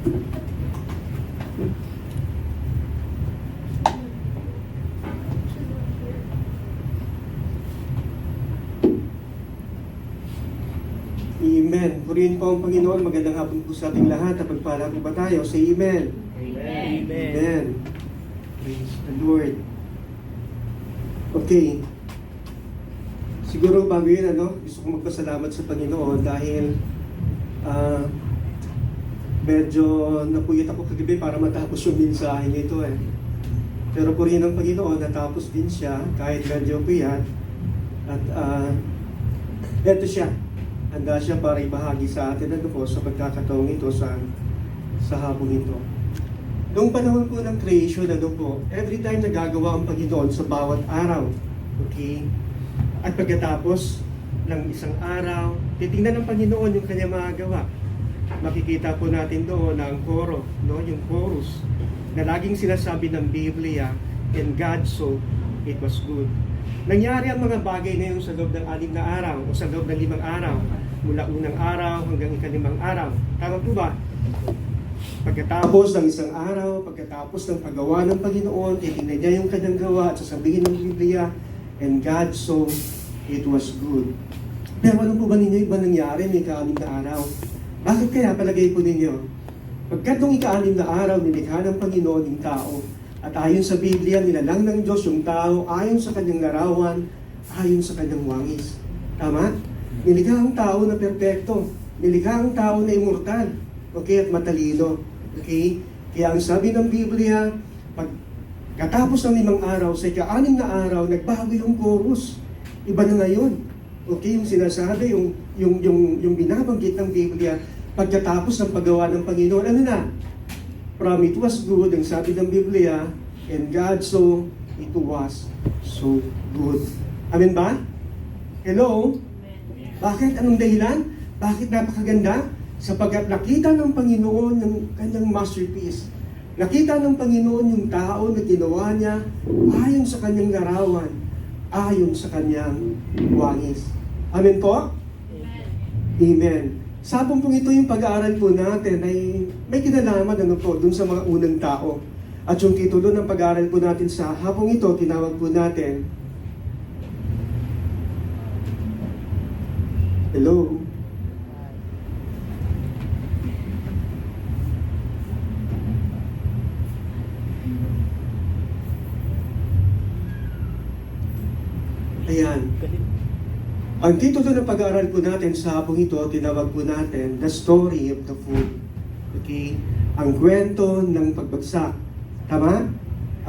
Amen. Purihin po ang Panginoon. Magandang hapon po sa ating lahat. Pagpala po ba tayo? Say Amen. Amen. Amen. Praise the Lord. Okay. Siguro bago yun, gusto ko magpasalamat sa Panginoon dahil medyo napuyat ako kagabi para matapos yung mensahe nito eh. Pero purihin ang Panginoon, natapos din siya kahit medyo puyat. At eto siya. Handa siya para ibahagi sa atin sa pagkakataong ito sa hapong ito. Noong panahon po ng creation, every time nagagawa ang Panginoon sa bawat araw, okay? At pagkatapos ng isang araw, titingnan ng Panginoon yung kanyang mga gawa. Makikita po natin doon ang koro, yung chorus, na laging sinasabi ng Biblia, and God saw it was good. Nangyari ang mga bagay na yun sa loob ng 6 na araw o sa loob ng 5 araw, mula unang araw hanggang ika-5 araw. Tama po ba? Pagkatapos ng isang araw, pagkatapos ng paggawa ng Panginoon, titingnan niya yung kanyang gawa at sasabihin ng Biblia, and God saw it was good. Pero ano po ba ninyo iba nangyari ng ika-6 na araw? Bakit kaya palagay po ninyo? Pagkat nung ika-6 na araw, nilikha ng Panginoon yung tao. At ayon sa Biblia, nilalang ng Diyos yung tao ayon sa kanyang larawan, ayon sa kanyang wangis. Tama? Nilikha ang tao na perpekto. Nilikha ang tao na immortal. Okay? At matalino. Okay? Kaya ang sabi ng Biblia, pagkatapos ng 5 araw, sa ika-6 na araw, nagbago yung chorus. Iba na ngayon. Okay? Yung sinasabi, yung binabanggit ng Biblia, pagkatapos ng paggawa ng Panginoon, ano na? From it was good, ang sabi ng Biblia, and God saw it was so good. Amen ba? Hello? Bakit? Anong dahilan? Bakit napakaganda? Sapagkat nakita ng Panginoon yung kanyang masterpiece. Nakita ng Panginoon yung tao na ginawa niya ayon sa kanyang larawan, ayon sa kanyang wangis. Amen po? Amen. Amen. Sa hapon pong ito yung pag-aaral po natin ay may kinalaman dun sa mga unang tao. At yung titulo ng pag-aaral po natin sa hapong ito, tinawag po natin, hello? Ayan. Ang titulo ng pag-aaral po natin sa hapong ito, tinawag po natin, The Story of the Fool. Okay? Ang kwento ng pagbagsak. Tama?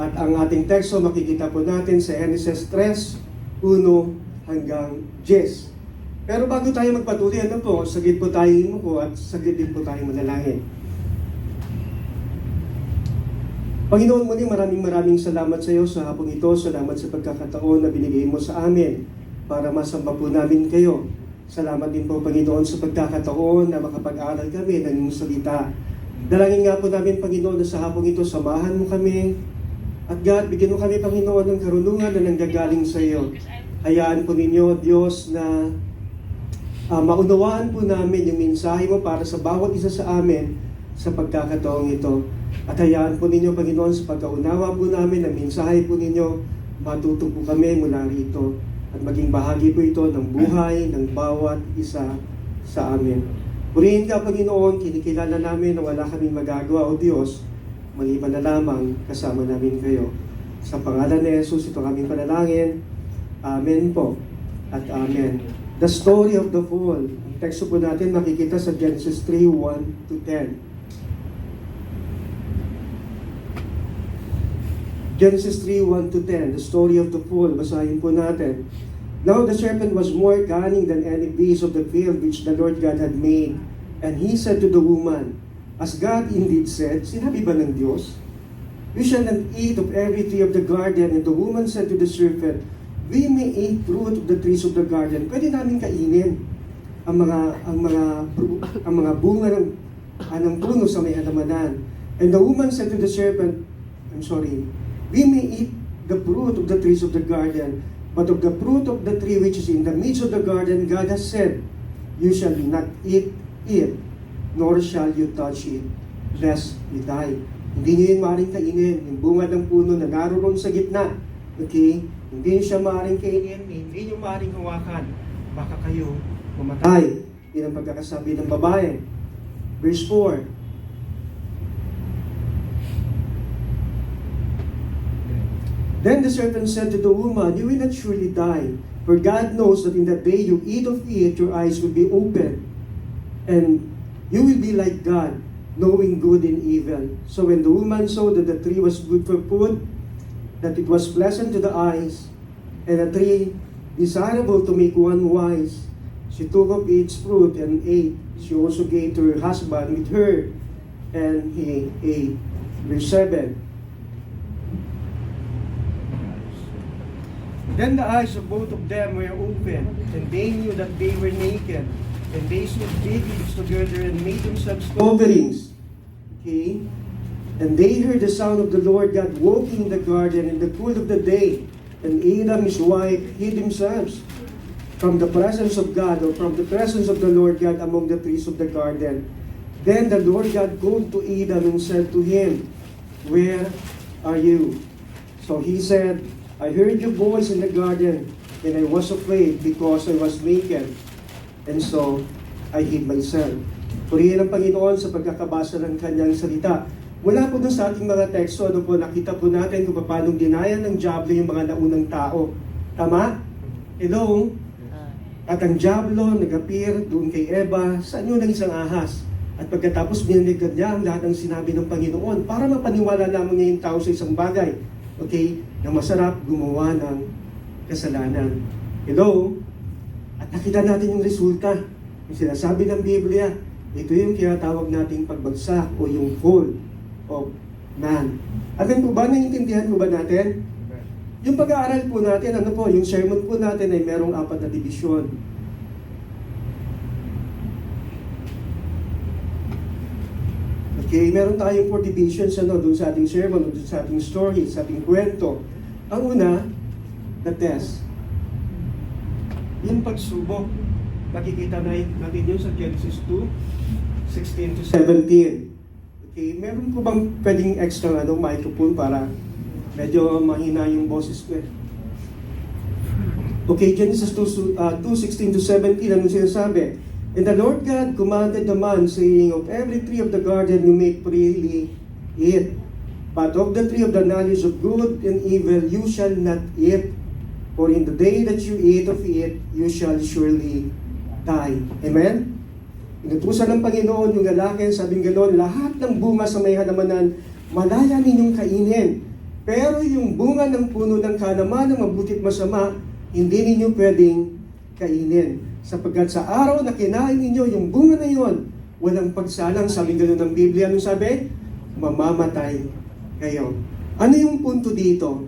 At ang ating teksto makikita po natin sa Genesis 3, 1 hanggang 10. Pero bago tayo magpatuloy, saglit po tayo imuko at saglit din po tayo manalangin. Panginoon, muli maraming salamat sa iyo sa hapong ito. Salamat sa pagkakataon na binigay mo sa amin para masamba po namin kayo. Salamat din po, Panginoon, sa pagkakataon na makapag-aral kami ng iyong salita. Dalangin nga po namin, Panginoon, na sa hapong ito, samahan mo kami. At God, bigyan mo kami, Panginoon, ng karunungan na nanggagaling sa iyo. Hayaan po ninyo, Diyos, na maunawaan po namin yung mensahe mo para sa bawat isa sa amin sa pagkakataong ito. At hayaan po ninyo, Panginoon, sa pagkaunawa po namin ng mensahe po ninyo, matuto po kami mula rito. At maging bahagi po ito ng buhay ng bawat isa sa amin. Purihin ka, Panginoon, kinikilala namin na wala kaming magagawa, O Diyos, maliban na lamang kasama namin kayo. Sa pangalan ni Jesus, ito kaming panalangin. Amen po at Amen. The story of the fall. Ang teksto po natin makikita sa Genesis 3, 1 to 10. Genesis 3, 1 to 10, the story of the fool. Basahin po natin. Now the serpent was more cunning than any beast of the field which the Lord God had made. And he said to the woman, as God indeed said, sinabi ba ng Diyos? You shall not eat of every tree of the garden. And the woman said to the serpent, we may eat fruit of the trees of the garden. Pwede namin kainin ang mga bunga ng puno sa may halamanan. And the woman said to the serpent, we may eat the fruit of the trees of the garden, but of the fruit of the tree which is in the midst of the garden, God has said, you shall not eat it, nor shall you touch it, lest you die. Hindi nyo yun maaaring kainin. Yung bunga ng puno na naroon sa gitna. Okay? Hindi nyo siya maaaring kainin. Hindi nyo maaaring hawakan. Baka kayo mamatay. Yun ang pagkakasabi ng babae. Verse 4. Then the serpent said to the woman, "You will not surely die, for God knows that in the day you eat of it, your eyes will be opened, and you will be like God, knowing good and evil." So when the woman saw that the tree was good for food, that it was pleasant to the eyes, and a tree desirable to make one wise, she took of its fruit and ate. She also gave to her husband with her, and he ate. Verse 7. Then the eyes of both of them were opened, and they knew that they were naked, and they sewed fig leaves together and made themselves coverings. Okay? And they heard the sound of the Lord God walking in the garden in the cool of the day, and Adam his wife hid themselves from the presence of God, or from the presence of the Lord God among the trees of the garden. Then the Lord God called to Adam and said to him, "Where are you?" So he said, "I heard your voice in the garden, and I was afraid because I was naked, and so I hid myself." Purihin ang Panginoon sa pagkakabasa ng kanyang salita. Mula po dun sa ating mga teksto, nakita po natin kung paano dinaya ng Diablo yung mga naunang tao. Tama? Hello? At ang Diablo nag-appear doon kay Eva sa anyo ng isang ahas. At pagkatapos biniligad niya ang lahat ng sinabi ng Panginoon para mapaniwala lamang niya yung tao sa isang bagay. Okay? Na masarap gumawa ng kasalanan. Hello? At nakita natin yung resulta. Yung sinasabi ng Biblia, ito yung tinatawag nating pagbagsak o yung fall of man. At po ba, naiintindihan po ba natin? Yung pag-aaral po natin, yung sermon po natin ay merong 4 na dibisyon. Okay, meron tayong 4 divisions doon sa ating sermon, doon sa ating story, sa ating kwento. Ang una, the test. Yung pagsubok. Makikita natin yun sa Genesis 2:16 to 17. Okay, meron po bang pwedeng extra microphone para medyo mahina yung boses ko eh. Okay, Genesis 2:16 to 17, ano sinasabi? "And the Lord God commanded the man, saying, Of every tree of the garden you may freely eat, but of the tree of the knowledge of good and evil you shall not eat, for in the day that you eat of it, you shall surely die." Amen? Inutusan ng Panginoon yung lalaki, sabing gano'n, "Lahat ng bunga sa may halamanan, malaya ninyong kainin. Pero yung bunga ng puno ng kaalaman ng mabuti at masama, hindi ninyo pwedeng kainin. Sapagkat sa araw na kinain ninyo yung bunga na yon, walang pagsalang," sabi gano'n ng Biblia. Anong sabi? Mamamatay kayo. Ano yung punto dito?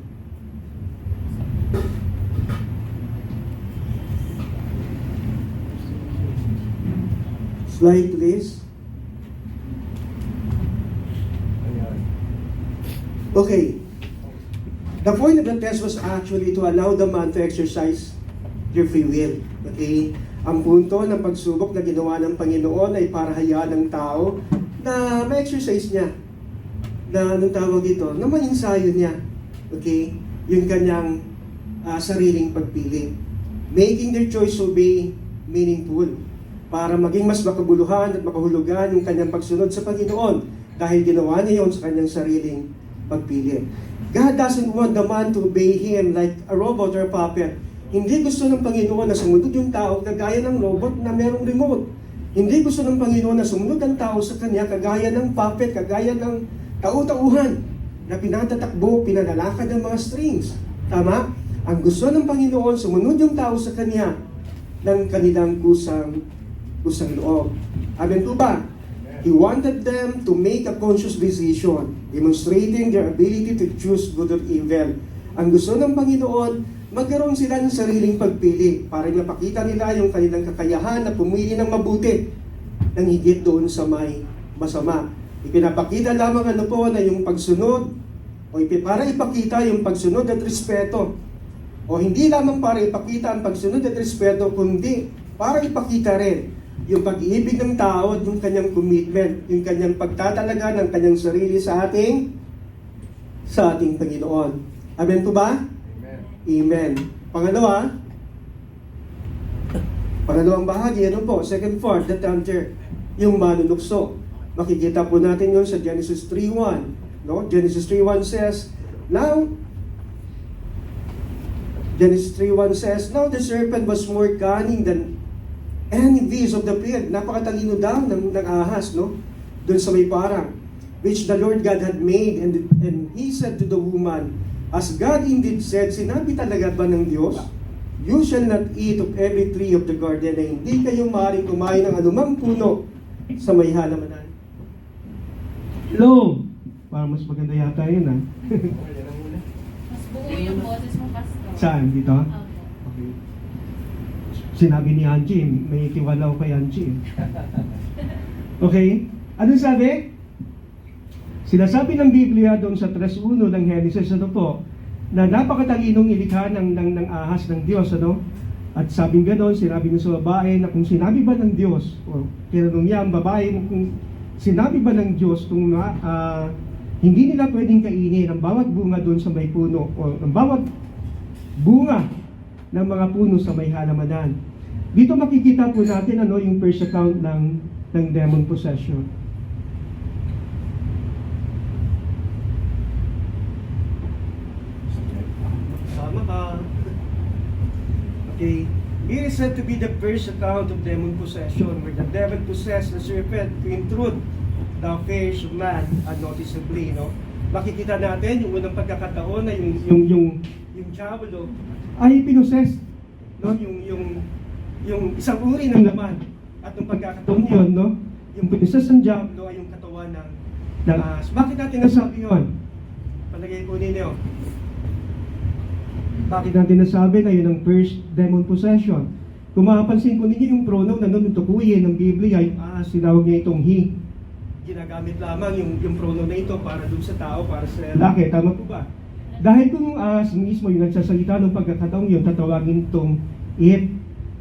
Slide please. Okay. The point of the test was actually to allow the man to exercise their free will. Okay? Ang punto ng pagsubok na ginawa ng Panginoon ay para hayaan ng tao na ma-exercise niya. Na anong tawag ito? Na ma-ensayo niya. Okay? Yung kanyang sariling pagpili. Making their choice to be meaningful. Para maging mas makabuluhan at makahulugan yung kanyang pagsunod sa Panginoon. Dahil ginawa niya yon sa kanyang sariling pagpili. God doesn't want the man to obey Him like a robot or a puppet. Hindi gusto ng Panginoon na sumunod yung tao kagaya ng robot na merong remote. Hindi gusto ng Panginoon na sumunod ang tao sa Kanya kagaya ng puppet, kagaya ng tau-tauhan na pinatatakbo, pinalalakad ng mga strings. Tama? Ang gusto ng Panginoon, sumunod yung tao sa Kanya ng kanilang kusang loob. Amen po ba? He wanted them to make a conscious decision, demonstrating their ability to choose good or evil. Ang gusto ng Panginoon, magkaroon sila ng sariling pagpili para mapakita nila yung kanilang kakayahan na pumili ng mabuti ng higit doon sa may masama. Ipinapakita lamang na yung pagsunod, o para ipakita yung pagsunod at respeto. O hindi lamang para ipakita ang pagsunod at respeto, kundi para ipakita rin yung pag-ibig ng tao at yung kanyang commitment, yung kanyang pagtatalaga ng kanyang sarili sa ating Panginoon. Amen po ba? Amen. Amen. Pangalawang bahagi, ano po? Second part, the tempter, yung manunukso. Makikita po natin yun sa Genesis 3:1. No? Genesis 3:1 says, Now the serpent was more cunning than any beast of the field. Napakatalino daw ng ahas, no? Doon sa may parang, which the Lord God had made, and he said to the woman, as God indeed said, sinabi talaga ba ng Diyos, you shall not eat of every tree of the garden, na hindi kayo maaaring kumain ng anumang puno sa may halamanan. Hello! Parang mas maganda yata yun, ha? Mas buo yung boses mo, Pastor. Saan? Dito? Opo. Okay. Sinabi ni Angie, may tiwala ko kay Angie. Okay? Ano sabi? Sinasabi ng Biblia doon sa 3:1 ng Genesis, ano po, na napakatalinong ilikha ng ahas ng Diyos, ano? At sabing gano'n, sinabi niya sa babae na kung sinabi ba ng Diyos, o tinanong niya ang babae kung sinabi ba ng Diyos kung hindi nila pwedeng kainin ang bawat bunga doon sa may puno, o ang bawat bunga ng mga puno sa may halamanan. Dito makikita po natin yung first account ng demon possession. Sama ka. Okay. It is said to be the first account of demon possession, where the devil possessed the serpent to intrude the affairs of man unnoticeably, no? Makikita natin yung unang pagkakataon na yung diablo ay pinoses, no? Yung isang uri ng laman, at yung pagkakataon yun, no? Yung pinoses ng diablo ay yung katawan ng ahas. Bakit natin nasabi yun? Palagay po ninyo. Bakit natin nasabi na yun ang first demon possession? Kung mapapansin po ninyo yung pronoun na nung tukuyin ng Biblia, yung ahas, sinawag niya itong he. Ginagamit lamang yung pronoun na ito para dun sa tao, para sa lalaki. Tama po ba? Dahil kung yung ahas mismo yung nagsasalita ng pagkakataong yun, tatawagin itong it.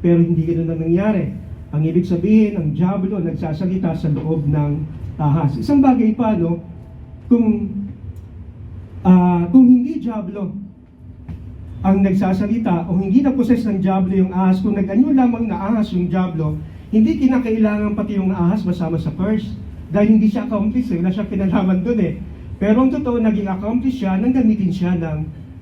Pero hindi ganoon ang nangyari. Ang ibig sabihin, ang diablo nagsasalita sa loob ng ahas. Isang bagay pa, no? Kung hindi diablo ang nagsasalita, o hindi na-possess ng diablo yung ahas, kung nag-anyo lamang na ahas yung diablo, hindi kinakailangan pati yung ahas masama sa curse. Dahil hindi siya accomplice, wala siya kinalaman dun eh. Pero ang totoo, naging accomplice siya nang gamitin siya ng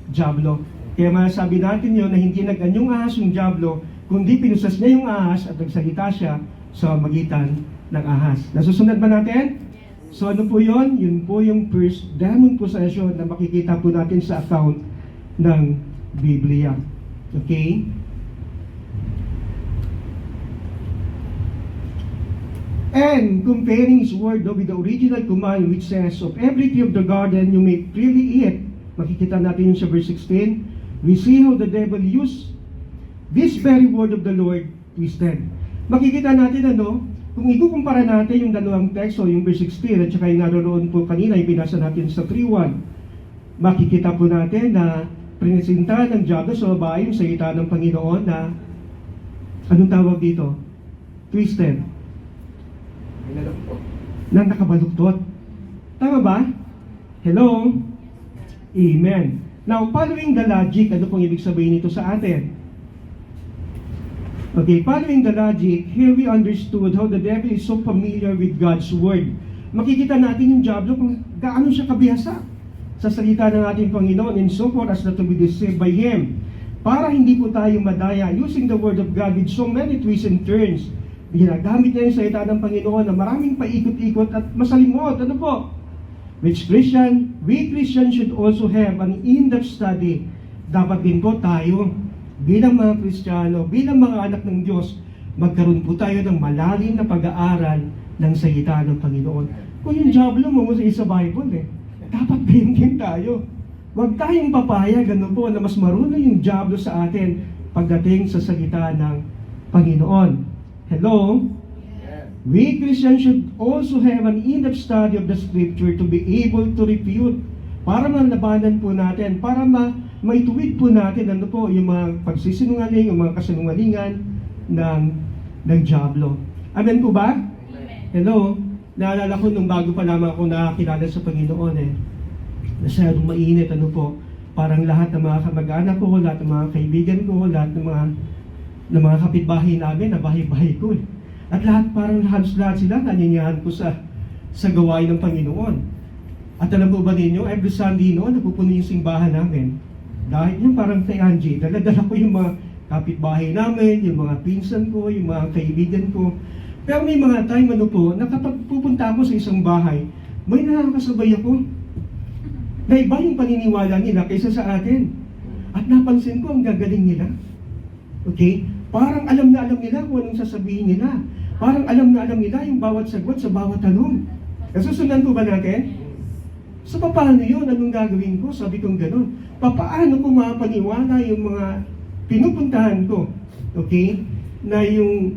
diablo. Kaya masasabi natin yun na hindi nag-anyong ahas yung diablo, kundi pinusas niya yung ahas at nagsalita siya sa magitan ng ahas. Nasusunod ba natin? So ano po yun? Yun po yung first demon possession na makikita po natin sa account ng Biblia. Okay? And comparing His word with the original command which says, of every tree of the garden you may freely eat. Makikita natin yun sa verse 16. We see how the devil used this very word of the Lord twisted. Makikita natin kung ikukumpara natin yung dalawang teksto, yung verse 16 at saka yung naroon po kanina, yung binasa natin sa 3:1, makikita po natin na presenta ng diablo sa babae yung salita ng Panginoon na, anong tawag dito? Twisted. Na nakabaluktot. Tama ba? Hello? Amen. Now, following the logic, ano pong ibig sabihin nito sa atin? Okay, following the logic, here we understood how the devil is so familiar with God's word. Makikita natin yung diablo kung gaano siya kabihasa sa salita ng ating Panginoon, and so forth as not to be deceived by Him. Para hindi po tayo madaya, using the word of God with so many twists and turns, ginagamit niya yung salita ng Panginoon na maraming paikot-ikot at masalimot. Ano po? We Christians should also have an in-depth study. Dapat din po tayo, bilang mga Kristiyano, bilang mga anak ng Diyos, magkaroon po tayo ng malalim na pag-aaral ng salita ng Panginoon. Kung yung diablo mo sa Bible dapat din tayo. Huwag tayong papayag po na mas marunong yung diablo sa atin pagdating sa salita ng Panginoon. Hello? Yes. We Christians should also have an in-depth study of the Scripture to be able to refute, para malabanan po natin, para maituwid po natin yung mga pagsisinungaling, yung mga kasinungalingan ng diablo. Amen po ba? Amen. Hello? Naalala ko nung bago pa lamang ako nakakilala sa Panginoon masyadong mainit, ano po, parang lahat ng mga kamag-anak ko, lahat ng mga kaibigan ko, lahat ng mga kapitbahay namin, na bahay-bahay ko At parang halos lahat sila, nanyanyahan ko sa gawain ng Panginoon. At alam po ba ninyo, every Sunday noon, napupuno yung simbahan namin. Dahil yung parang kay Angie, dala-dala ko yung mga kapitbahay namin, yung mga pinsan ko, yung mga kaibigan ko. Pero may mga time, ano po, na kapag pupunta ako sa isang bahay, may nakakasabay ako. Na iba yung paniniwala nila kaysa sa atin. At napansin ko, ang gagaling nila. Okay? Parang alam na alam nila kung anong sasabihin nila. Parang alam na alam nila yung bawat sagot sa bawat tanong. Nasusundan po ba natin? So, paano yun? Anong gagawin ko? Sabi kong gano'n. Paano ko mapaniwala yung mga pinupuntahan ko? Okay? Na yung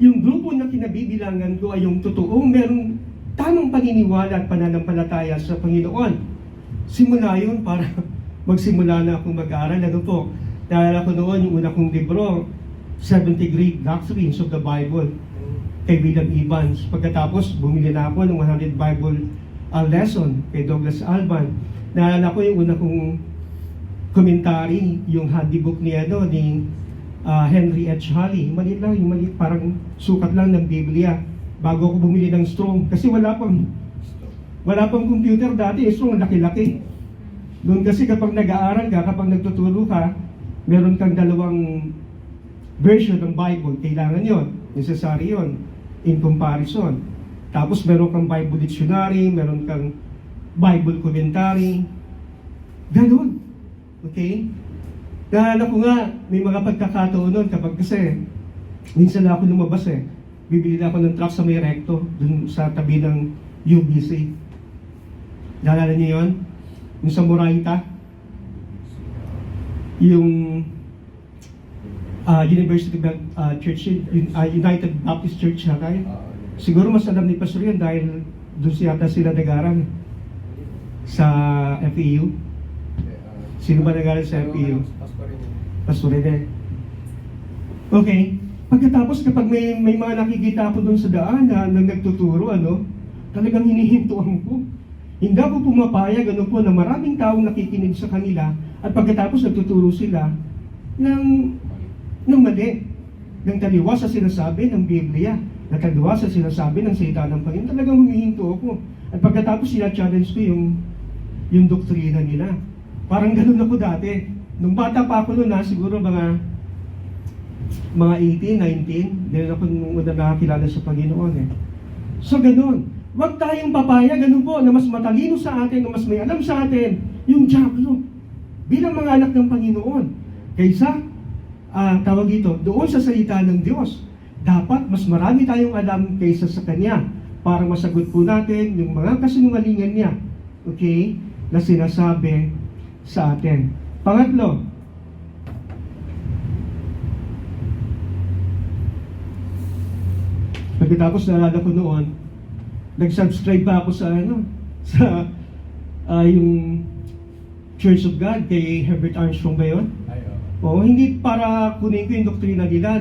grupo na kinabibilangan ko ay yung totoong merong tamang paniniwala at pananampalataya sa Panginoon. Simula yun para magsimula na akong mag-aaral. Ano po? Naalala ko noon yung una kong libro, 70 Great Doctrines of the Bible, kay William Evans. Pagkatapos, bumili na ako ng 100 Bible lesson kay Douglas Alban. Naalala ko yung una kong commentary, yung handybook ni Henry H. Halley. Maliit lang, yung maliit, parang sukat lang ng Biblia. Bago ako bumili ng Strong. Kasi wala pang computer dati, Strong, laki-laki. Doon kasi kapag nag-aaral ka, kapag nagtuturo ka, meron kang dalawang version ng Bible. Kailangan yon, necessary yon, in comparison. Tapos meron kang Bible Dictionary, meron kang Bible Commentary. Ganun. Okay? Naalala ko nga, may mga pagkakataon nun kapag kasi minsan na ako lumabas bibili na ako ng truck sa may recto dun sa tabi ng UBC. Naalala niyo yun? Yung sa Moraita, yung University Church, United Baptist Church na tayo. Siguro mas alam ni Pastor yan dahil doon sila nag-aaral sa FEU. Sino ba nag-aaral sa FEU? Pastor Rene. Okay. Pagkatapos kapag may mga nakikita ako doon sa daan na nagtuturo, talagang hinihintuan ko. Hindi ako pumapayag, na maraming taong nakikinig sa kanila at pagkatapos nagtuturo sila ng mali, ng taliwas sa sinasabi ng Biblia, ng taliwas sa sinasabi ng salita ng Panginoon. Talagang humihinto ako. At pagkatapos sila-challenge ko yung doktrina nila. Parang ganun ako dati. Nung bata pa ako noon, siguro mga 18, 19, dahil ako nung una nakakilala sa Panginoon So ganun. Huwag tayong papayag, na mas matalino sa atin, na mas may alam sa atin, yung diablo. Bilang mga anak ng Panginoon. Kaysa, tawag ito, doon sa salita ng Diyos. Dapat mas marami tayong alam kaysa sa Kanya para masagot po natin yung mga kasinungalingan niya. Okay? Na sinasabi sa atin. Pangatlo, pagkatapos naalala ko noon, nag-subscribe pa ako sa yung Church of God kay Herbert Armstrong ba yun? Oo, hindi para kunin ko yung doktrina nila,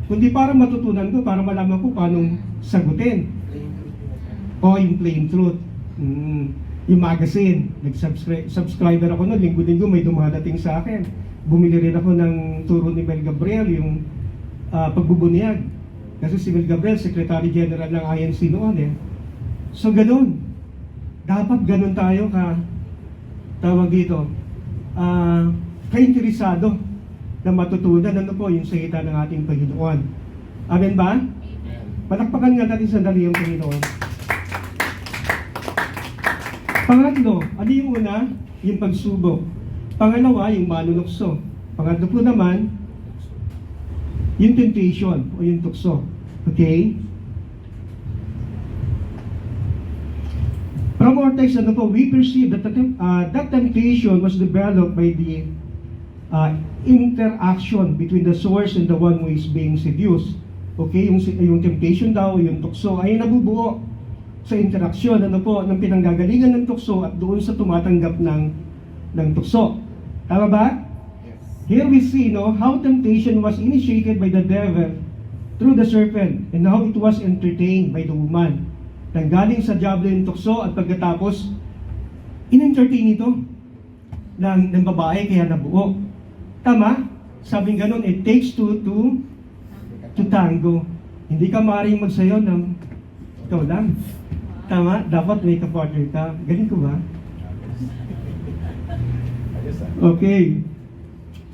kundi para matutunan ko, para malaman ko paano sagutin. Yung Plain Truth. Yung magazine, subscriber ako noon, linggo-linggo may dumadating sa akin. Bumili rin ako ng turo ni Mel Gabriel, yung pagbubunyag. Kasi si Mel Gabriel, Secretary General ng INC noon So ganun. Dapat ganun tayo tawag dito, kainteresado na matutunan yung salita ng ating Panginoon. Amen ba? Amen. Palakpakan nga natin sandali yung Panginoon. Pangatlo, ano yung una? Yung pagsubok. Pangalawa, yung manunukso. Pangatlo po naman, yung temptation o yung tukso. Okay? From our text, we perceive that that temptation was developed by the interaction between the source and the one who is being seduced. Okay? Yung temptation daw, yung tukso, ay nabubuo sa interaksyon ng pinanggagalingan ng tukso at doon sa tumatanggap ng tukso. Tama ba? Yes. Here we see how temptation was initiated by the devil through the serpent, and how it was entertained by the woman. Nanggaling sa diablo yung tukso at pagkatapos, in-entertain ito ng babae kaya nabuo. Tama? Sabing ganun, it takes two to tango. Hindi ka maaaring magsayo ng ikaw lang. Tama? Dapat may ka-partner ka. Galing ko ba? Okay.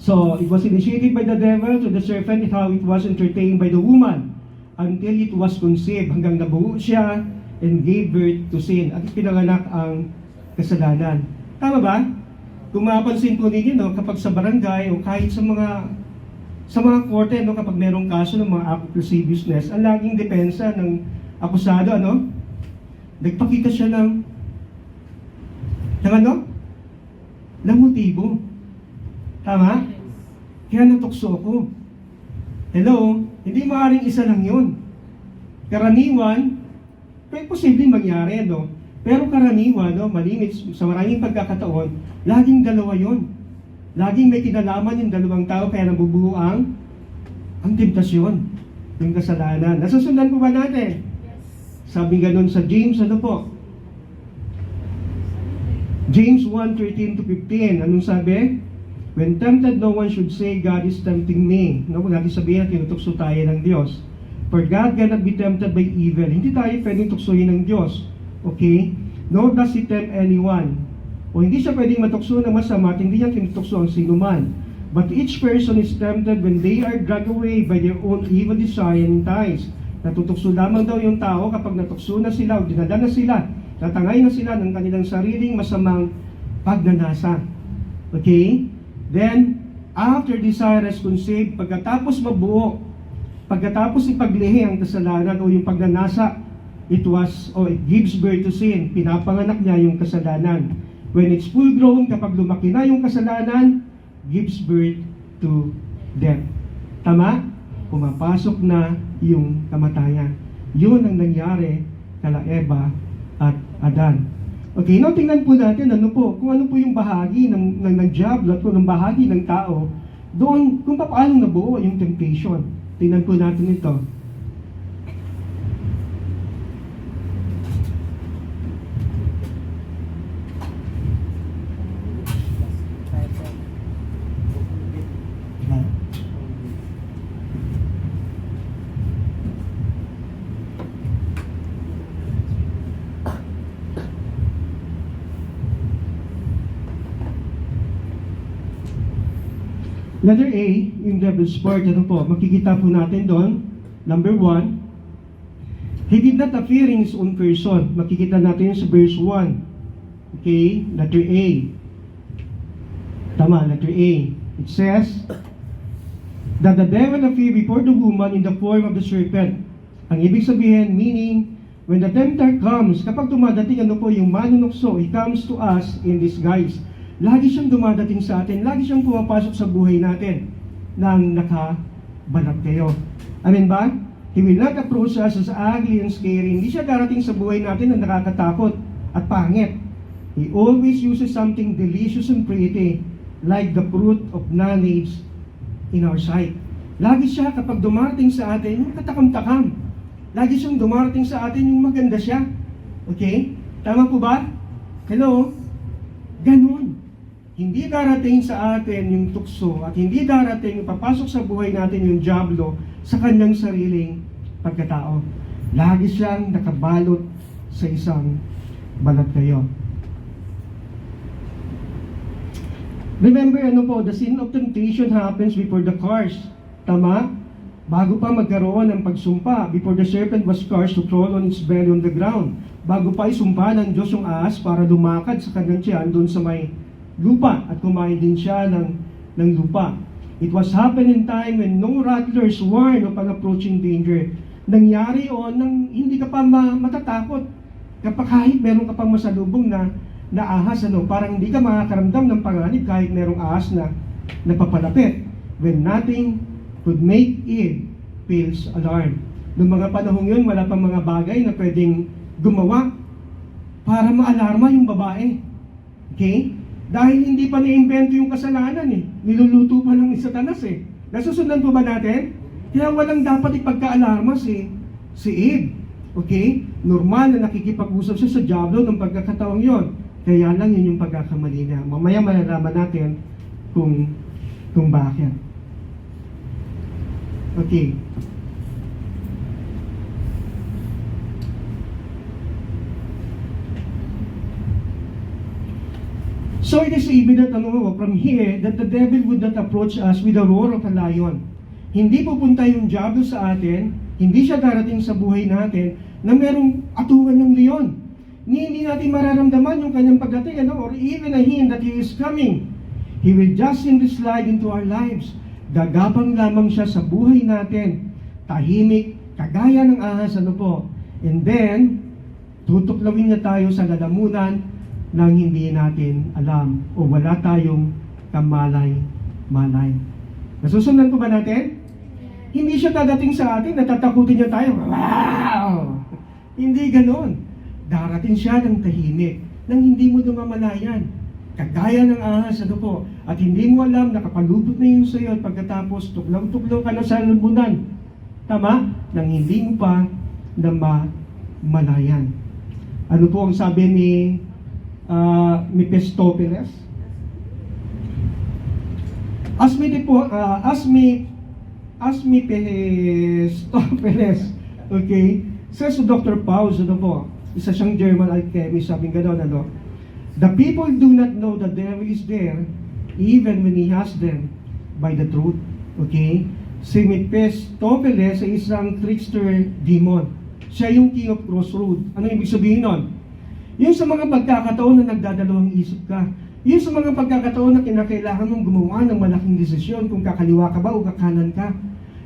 So, it was initiated by the devil to the serpent, how it was entertained by the woman until it was conceived, hanggang nabuo siya and gave birth to sin. At pinanganak ang kasalanan. Tama ba? Kung mapapansin po ninyo, no, kapag sa barangay o kahit sa mga korte, no, kapag merong kaso ng mga act of lasciviousness, ang laging depensa ng akusado, ano? Nagpakita siya ng motibo. Tama? Kaya natukso ako. Hello? Hindi maaaring isa lang yun. Karaniwan, pero posibleng mangyari, no? Pero karaniwan, no, malimit sa maraming pagkakataon, laging dalawa yun. Laging may kinalaman yung dalawang tao, kaya nabubuo ang temptasyon, yung kasalanan. Nasusundan po ba natin? Sabi ganun sa James, ano po? James 1:13-15, anong sabi? When tempted, no one should say, God is tempting me. No, kung natin sabihin na tinutukso tayo ng Diyos. For God cannot be tempted by evil. Hindi tayo pwedeng tuksohin ng Diyos. Okay? Nor does He tempt anyone. O hindi siya pwedeng matukso ng masama at hindi niya tinutukso ang sinuman. But each person is tempted when they are dragged away by their own evil desire and ties. Natutukso lamang daw yung tao kapag natukso na sila o dinala na sila, natangay na sila ng kanilang sariling masamang pagnanasa. Okay? Then, after desire is conceived, pagkatapos mabuo, pagkatapos ipaglihi ang kasalanan o yung pagnanasa, it gives birth to sin. Pinapanganak niya yung kasalanan. When it's full grown, kapag lumaki na yung kasalanan, gives birth to death. Tama? Pumapasok na yung kamatayan. Yun ang nangyari kala Eva at Adan. Okay, now tingnan po natin kung ano po yung bahagi ng diablo at ng bahagi ng tao doon kung paano nabuo yung temptation. Tingnan po natin ito. Letter A, yung devil's part, makikita po natin doon. Number 1, he did not appear in his own person. Makikita natin yun sa verse 1. Okay, letter A. Tama, letter A. It says, that the devil appeared before the woman in the form of the serpent. Ang ibig sabihin, meaning, when the tempter comes, kapag dumadating yung manunukso, he comes to us in disguise. Lagi siyang dumadating sa atin, lagi siyang pumapasok sa buhay natin nang nakabalat kayo. Amen ba? He will not approach us as ugly and scary. Hindi siya darating sa buhay natin na nakakatakot at pangit. He always uses something delicious and pretty, like the fruit of knowledge in our sight. Lagi siya kapag dumarating sa atin, yung katakam-takam. Lagi siyang dumarating sa atin, yung maganda siya. Okay? Tama po ba? Hello? Ganon. Hindi darating sa atin yung tukso at hindi darating papasok sa buhay natin yung diablo sa kanyang sariling pagkatao. Lagi siyang nakabalot sa isang balat kayo. Remember, the sin of temptation happens before the curse. Tama? Bago pa magkaroon ng pagsumpa, before the serpent was cursed to crawl on its belly on the ground. Bago pa isumpa ng Diyos yung ahas para lumakad sa kanyang tiyan doon sa may lupa at kumain din siya ng lupa. It was happened in time when no rattlers warned of an approaching danger. Nangyari nang hindi ka pa matatakot. Kapag kahit meron ka pang masalubong na ahas, parang hindi ka makakaramdam ng panganib kahit merong ahas na napapalapit. When nothing could make it false alarm. Noong mga panahong yun, wala pang mga bagay na pwedeng gumawa para maalarma yung babae. Okay? Dahil hindi pa na-invento yung kasalanan Niluluto pa ng Satanas Nasusundan po ba natin? Kaya walang dapat ipagka-alarma si Eve. Okay? Normal na nakikipag-usap siya sa diablo ng pagkakataong yon. Kaya lang yun yung pagkakamali niya. Mamaya malalaman natin kung bakit. Okay. So it is evident from here that the devil would not approach us with the roar of a lion. Hindi pupunta yung diablo sa atin, hindi siya darating sa buhay natin na merong atungan ng leon. Hindi natin mararamdaman yung kanyang pagdating, or even a hint that he is coming. He will just simply slide into our lives. Gagapang lamang siya sa buhay natin. Tahimik, kagaya ng ahas, And then, tutuklawin niya tayo sa lalamunan nang hindi natin alam o wala tayong kamalay-malay. Nasusundan po ba natin? Hindi siya dadating sa atin, natatakutin niya tayo. Wow! Hindi ganon. Darating siya ng tahimik, nang hindi mo namamalayan. Kagaya ng ahas, At hindi mo alam, nakapalubot na yun sa'yo at pagkatapos tuklaw-tuklaw ka na sa lalamunan. Tama? Nang hindi mo pa namamalayan. Ano po ang sabi ni Mephistopheles? Mephistopheles, okay? Says to Dr. Paus, isa siyang German alchemist, sabi gano'n, The people do not know the devil is there even when he has them by the truth. Okay? Si Mephistopheles ay isang trickster demon. Siya yung king of crossroad. Ano ibig sabihin nun? Yung sa mga pagkakataon na nagdadalawang isip ka. Yung sa mga pagkakataon na kinakailangan mong gumawa ng malaking desisyon kung kakaliwa ka ba o kakanan ka.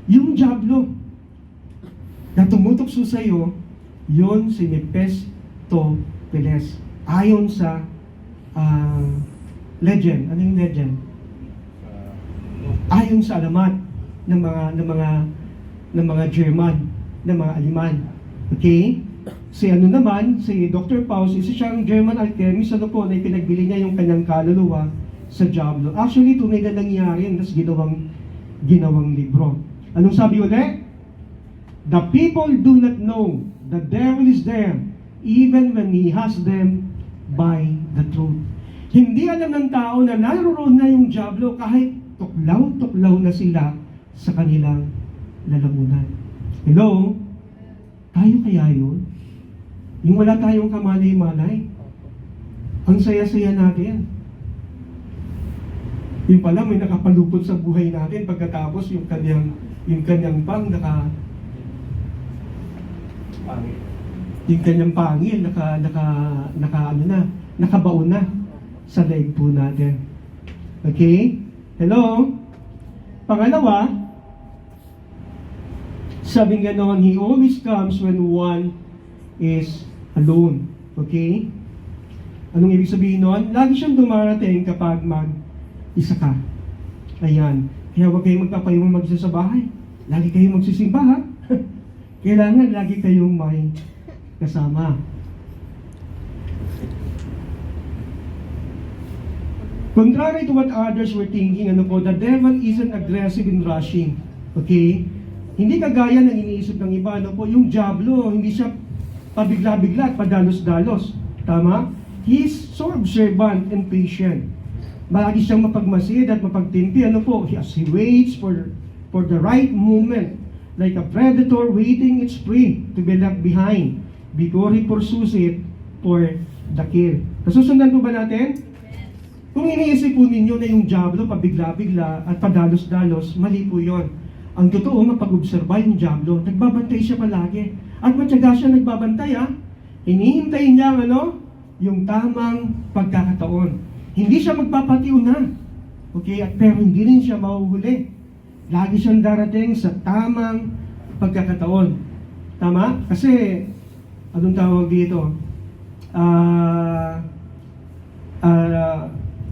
Yung diablo na tumutokso sa iyo, yun si Mephistopheles. Ayon sa legend. Ano yung legend? Ayon sa alamat ng mga German, ng mga Aleman. Okay? Si Dr. Paus, isa siyang German alchemist, na ipinagbili niya yung kanyang kaluluwa sa diablo. Actually, tunay na nangyari yun, tapos ginawang libro. Anong sabi ulit? The people do not know the devil is there, even when he has them by the truth. Hindi alam ng tao na naroon na yung diablo kahit tuklaw-tuklaw na sila sa kanilang lalamunan. Hello? Tayo kaya yun? Yung wala tayong kamalay-malay? Ang saya-saya natin. Yung pala may nakapalupot sa buhay natin pagkatapos yung kanyang pang yung kanyang pangil nakabaon na sa leg po natin. Okay? Hello? Pangalawa, sabing ganon, he always comes when one is alone. Okay? Anong ibig sabihin nun? Lagi siyang dumarating kapag mag-isa ka. Ayan. Kaya huwag kayong magpapayong mag-isa sa bahay. Lagi kayong magsisimba, ha? Kailangan lagi kayong may kasama. Contrary to what others were thinking, the devil isn't aggressive in rushing. Okay? Hindi kagaya ng iniisip ng iba, yung diablo, hindi siya pabigla-bigla at padalos-dalos. Tama? He's so observant and patient. Malagi siyang mapagmasid at mapagtimpi. As he waits for the right moment, like a predator waiting its prey to be left behind before he pursues it for the kill. Nasusundan po ba natin? Kung iniisip po ninyo na yung diablo pabigla-bigla at padalos-dalos, mali po yun. Ang totoo, mapag-obserba yung diablo. Nagbabantay siya palagi. At matyaga siya nagbabantay, ha? Hinihintay niya, yung tamang pagkakataon. Hindi siya magpapatiuna. Okay? Pero hindi rin siya mahuhuli. Lagi siyang darating sa tamang pagkakataon. Tama? Kasi, anong tawag dito?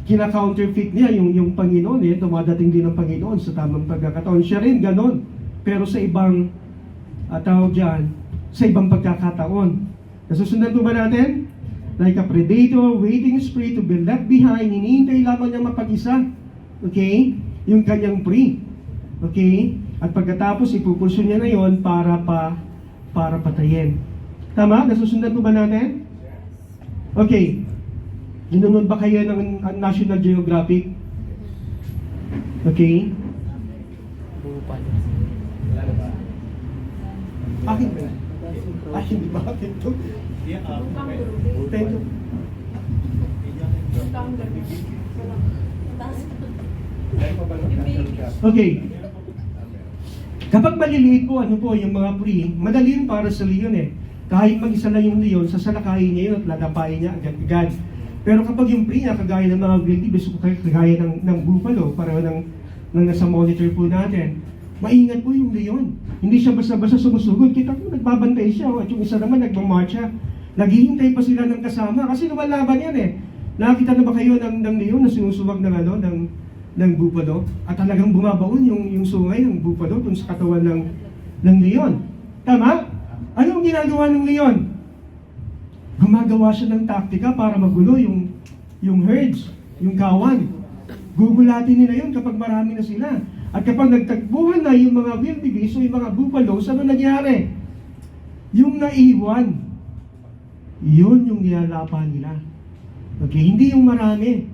Kina-counterfeit niya yung Panginoon, dumadating din ng Panginoon sa tamang pagkakataon. Siya rin ganon, pero sa ibang tawag dyan, sa ibang pagkakataon. Nasusundan po ba natin? Like a predator waiting his prey to be left behind, hinihintay lamang niya mapag-isa. Okay? Yung kanyang prey. Okay? At pagkatapos, ipupulsyon niya na yon para patayin. Tama? Nasusundan po ba natin? Okay. Nanonood ba kayo ng National Geographic? Okay. Akin ba? Akin ba? Akin to? Thank you. Okay. Kapag maliliit po, ano po, yung mga pre, madali yun para sa leon eh. Kahit mag-isa lang yung leon, sasalakayin niya yun at lalapayin niya agad-agad. Pero kapag yung pre niya, kagaya ng mga wildebeest, kagaya ng buffalo, para ng nasa monitor po natin, maingat po yung leon. Hindi siya basta-basta sumusugod. Kita ko, nagbabantay siya, at yung isa naman nagmamarcha. Naghihintay pa sila ng kasama, kasi lumalaban yan eh. Nakakita na ba kayo ng leon na sinusuwag ng buffalo? At talagang bumabaon yung sungay ng buffalo dun sa katawan ng leon. Tama? Anong ginagawa ng leon? Gumagawa siya ng taktika para magulo yung herds, yung kawan. Gugulatin nila yun kapag marami na sila. At kapag nagtagbuhan na yung mga wildebeest o yung mga buffaloes, ano nangyari? Yung naiwan, yun yung nilalapan nila. Okay, hindi yung marami.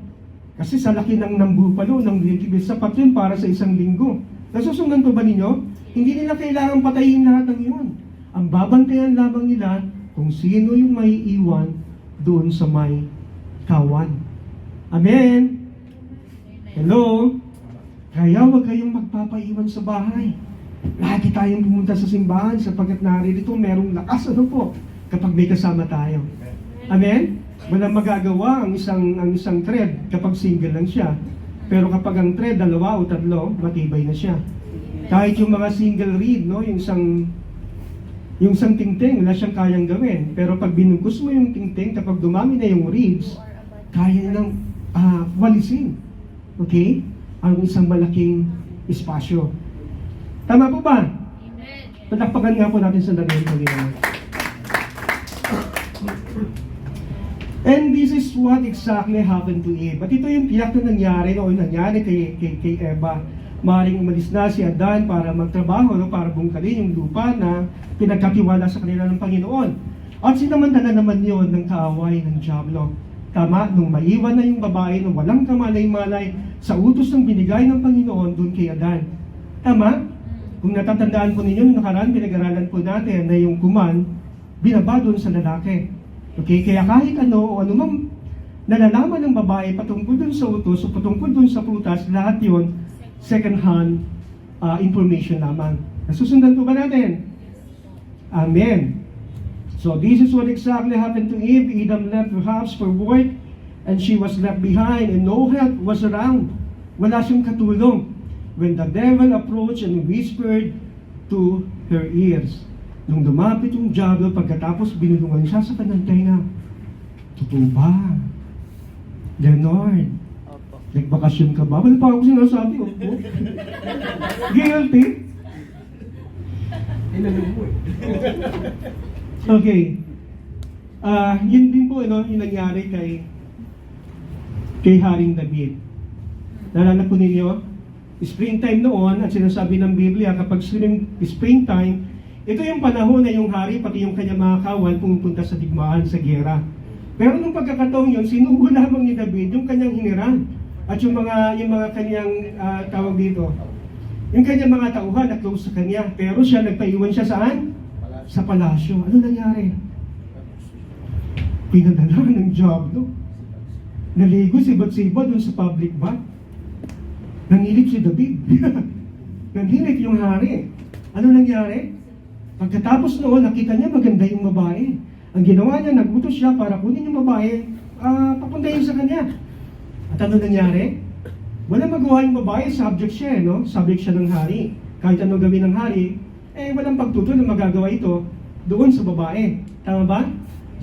Kasi sa laki ng buffalo, ng wildebeest, sapat yun para sa isang linggo. Nasusundan po ba ninyo? Hindi nila kailangan patayin lahat ng yun. Ang babantayan lamang nila kung sino yung may iwan doon sa may kawan. Amen? Hello? Kaya huwag kayong magpapaiwan sa bahay. Lagi tayong pumunta sa simbahan sapagkat narito merong lakas kapag may kasama tayo. Amen? Walang magagawa ang isang thread kapag single lang siya. Pero kapag ang thread, 2 o 3, matibay na siya. Kahit yung mga single reed, no, yung isang tingting, wala siyang kayang gawin. Pero pag binugos mo yung tingting, kapag dumami na yung reeds, kaya nang walisin. Okay? Ang isang malaking espasyo. Tama po ba? Amen. Palakpakan nga po natin sa dating Panginoon. And this is what exactly happened to Eve. At ito yung tiyak na nangyari kay Eva. Maring umalis na si Adan para magtrabaho, para bungkalin yung lupa na pinagkatiwala sa kanila ng Panginoon. At sinamantala naman yon ng kaaway ng Diablo. Tama, nung maiwan na yung babae na walang kamalay-malay sa utos ng binigay ng Panginoon doon kay Adan. Tama? Kung natatandaan po ninyo, nung nakaraan, pinag-aralan po natin na yung kuman, binaba doon sa lalaki. Okay, kaya kahit ano o anumang nalalaman ng babae patungkol doon sa utos o patungkol doon sa prutas, lahat yon second-hand information lamang. Nasusundan po ba natin? Amen. So this is what exactly happened to Eve. Adam left her house for work and she was left behind and no help was around. Wala siyang katulong. When the devil approached and whispered to her ears. Nung dumapit yung Diablo, pagkatapos binulungan siya sa kanyang tenga. Totoo ba? Leonard, nagbakasyon ka ba? Wala pa ako sinasabi. Opo. Guilty? Okay. Yun din po, yung nangyari kay Haring David. Naalala po ninyo? Springtime noon, at sinasabi ng Biblia, kapag springtime, ito yung panahon na yung hari, pati yung kanyang mga kawan, pumupunta sa digmaan, sa giyera. Pero nung pagkakataon yun, sinugo lamang ni David yung kanyang hiniran. At yung mga kanyang tawag dito, yung kanyang mga tauhan na close sa kanya. Pero siya, nagpaiwan siya saan? Sa palasyo. Ano nangyari? Pinadala ng Diablo. Naligo si Bathsheba dun sa public bath. Nanilip si David. Nanilip yung hari. Ano nangyari? Pagkatapos noon, nakita niya maganda yung babae. Ang ginawa niya, nagutos siya para kunin yung babae, papuntahin sa kanya. At ano nangyari? Wala magawa yung babae, subject siya, no? Subject siya ng hari. Kahit ano gawin ng hari, walang pagtutol na magagawa ito doon sa babae. Tama ba?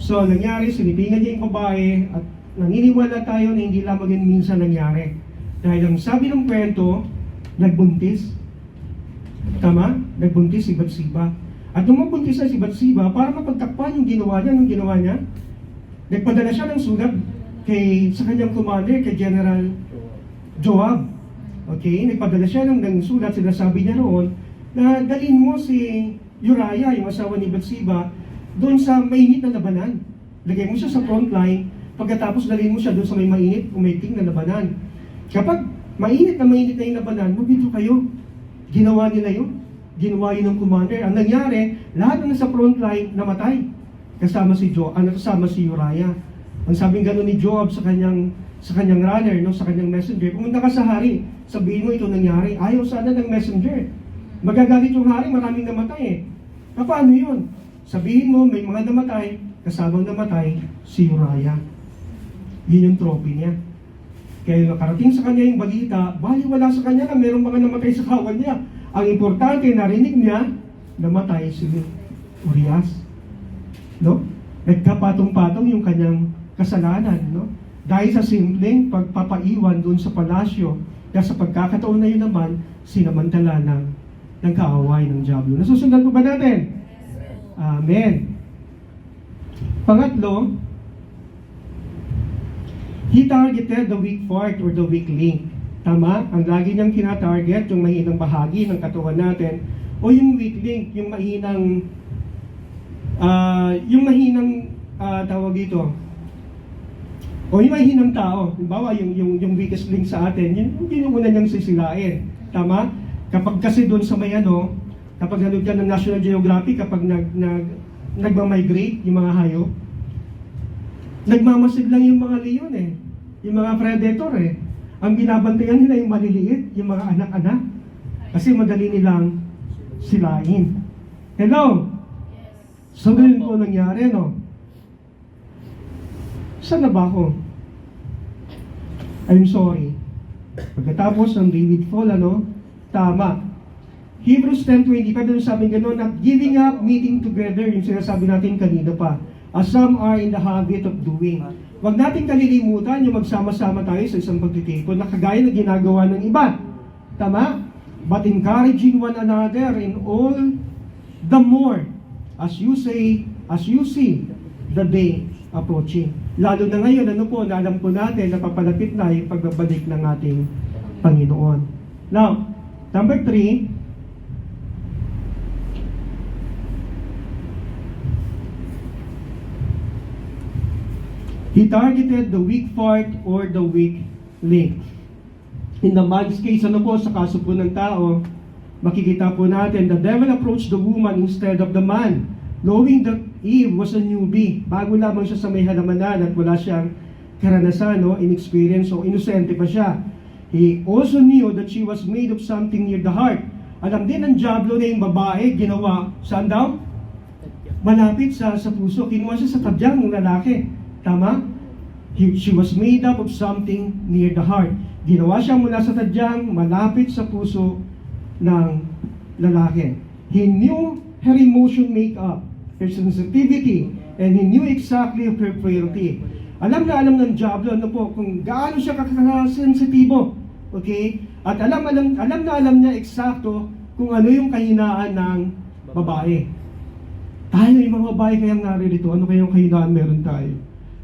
So, nangyari, sinipingan niya yung babae at naniniwala tayo na hindi lamang yun minsan nangyari. Dahil ang sabi ng kwento, nagbuntis. Tama? Nagbuntis si Bathsheba. At nung magbuntis na si Bathsheba, para mapagtakpan yung ginawa niya, nagpadala siya ng sulat sa kanyang commander, kay General Joab. Okay? Nagpadala siya ng sulat, sinasabi niya roon, na dalhin mo si Uriah, yung asawa ni Bathsheba, doon sa mainit na labanan. Lagay mo siya sa front line, pagkatapos dalhin mo siya doon sa may mainit, umaiting na labanan. Kapag mainit na yung labanan, mabito kayo. Ginawa nila yun. Ginawa yun ng commander. Ang nangyari, lahat ng nasa front line namatay. Kasama si Uriah. Ang sabing gano'n ni Joab sa kanyang runner, no, sa kanyang messenger, pumunta ka sa hari, sabihin mo ito nangyari. Ayaw sana ng messenger. Magagalit yung hari, maraming namatay eh. Paano yun? Sabihin mo, may mga namatay, kasamang namatay, si Uriah. Yun yung trophy niya. Kaya nakarating sa kanya yung balita, baliwala sa kanya na mayroong mga namatay sa kawan niya. Ang importante, narinig niya, namatay si Uriah. No? Nagkapatong-patong yung kanyang kasalanan, no? Dahil sa simpleng pagpapaiwan doon sa palasyo, kaya sa pagkakataon na yun naman, sinamantala ng kaaway ng Diablo. Nasusundan po ba natin? Amen. Pangatlo, he targeted the weak part or the weak link. Tama? Ang lagi niyang kinatarget, yung mahinang bahagi ng katawan natin, o yung weak link, yung mahinang tawag dito, o yung mahinang tao. Halimbawa, yung weakest link sa atin, yun yung una niyang sisilain. Tama? Kapag kasi doon sa may kapag nanood ka ng National Geographic, kapag nagmamigrate yung mga hayop, nagmamasid lang yung mga leon eh. Yung mga predator eh. Ang binabantayan nila yung maliliit, yung mga anak-anak. Kasi madali nilang silain. Hello? So ganun po nangyari, no? Saan na ba ako? I'm sorry. Pagkatapos ng David fall, tama. Hebrews 10:25, doon sabi gano'n, not giving up, meeting together, yung sinasabi natin kanina pa, as some are in the habit of doing. Huwag natin kalilimutan yung magsama-sama tayo sa isang pagtitipon na kagaya na ginagawa ng iba. Tama? But encouraging one another in all the more as you see the day approaching. Lalo na ngayon, na alam po natin na papalapit na yung pagbabalik ng ating Panginoon. Now, number 3, he targeted the weak part or the weak link. In the man's case, sa kaso po ng tao, makikita po natin, the devil approached the woman instead of the man, knowing that Eve was a newbie. Bago lamang siya sa may halamanan at wala siyang karanasan, inexperience, o inosente pa siya. He also knew that she was made of something near the heart. Alam din ng Diablo na yung babae, ginawa, saan daw? Malapit sa puso. Kinuha siya sa tadyang ng lalaki. Tama? She was made up of something near the heart. Ginawa siya mula sa tadyang, malapit sa puso ng lalaki. He knew her emotion makeup, her sensitivity, and he knew exactly of her frailty. Alam ng Diablo kung gaano siya kakasensitibo. Okay? At alam niya eksakto kung ano yung kahinaan ng babae. Tayo yung mga babae kayang naririto, ano kayang kahinaan meron tayo?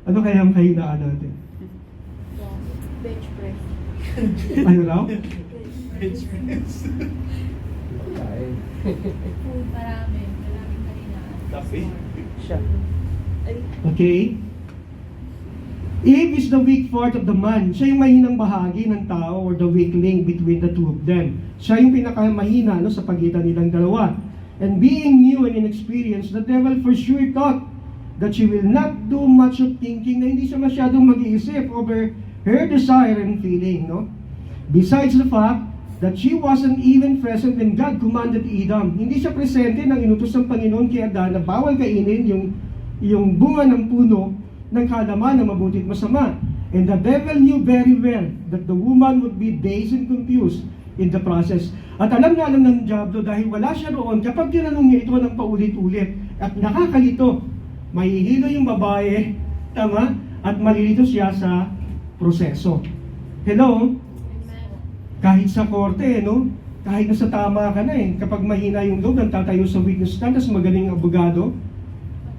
Ano kayang kahinaan natin? Bench press. Ano raw? Food, maraming kahinaan. Okay? Eve is the weak part of the man. Siya yung mahinang bahagi ng tao or the weak link between the two of them. Siya yung pinakamahina sa pagitan nilang dalawa. And being new and inexperienced, the devil for sure thought that she will not do much of thinking, na hindi siya masyadong mag-iisip over her desire and feeling. Besides the fact that she wasn't even present when God commanded Adam. Hindi siya presente nang inutos ng Panginoon kay Adan na bawal kainin yung bunga ng puno ng kaalaman ng mabuti at masama. And the devil knew very well that the woman would be dazed and confused in the process. At alam ng Diablo dahil wala siya roon, kapag tinanong niya ito ng paulit-ulit at nakakalito, mahihilo yung babae, tama? At malilito siya sa proseso. Hello? Kahit sa korte, kahit nasa tama ka na kapag mahina yung loob, nagtatayo sa witness stand, tas magaling ang abogado,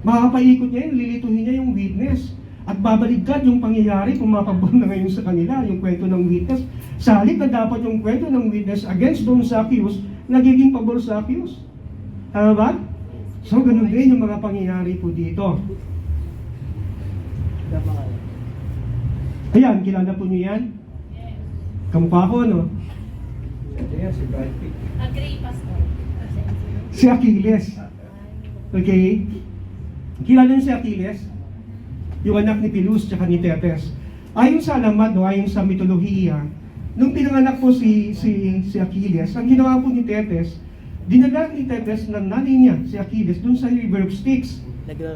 makapaikot niya lilituhin niya yung witness. At babaligtad yung pangyayari kung mapabor na ngayon sa kanila, yung kwento ng witness. Sa halip na dapat yung kwento ng witness against those accused, nagiging pabor sa accused. Tama ba? So, ganun din yung mga pangyayari po dito. Ayan, kilala po niyo yan? Yes. Kamukha ko, no? Agree, Pastor. Si Achilles. Okay? Kilala niyo si Achilles? Yung anak ni Pilus tsaka ni Tetes. Ayon sa alamat, no, ayon sa mitolohiya, nung pinanganak po si Achilles, ang ginawa po ni Tetes, dinala ni Tetes ng nanay niya, si Achilles, dun sa River of Styx.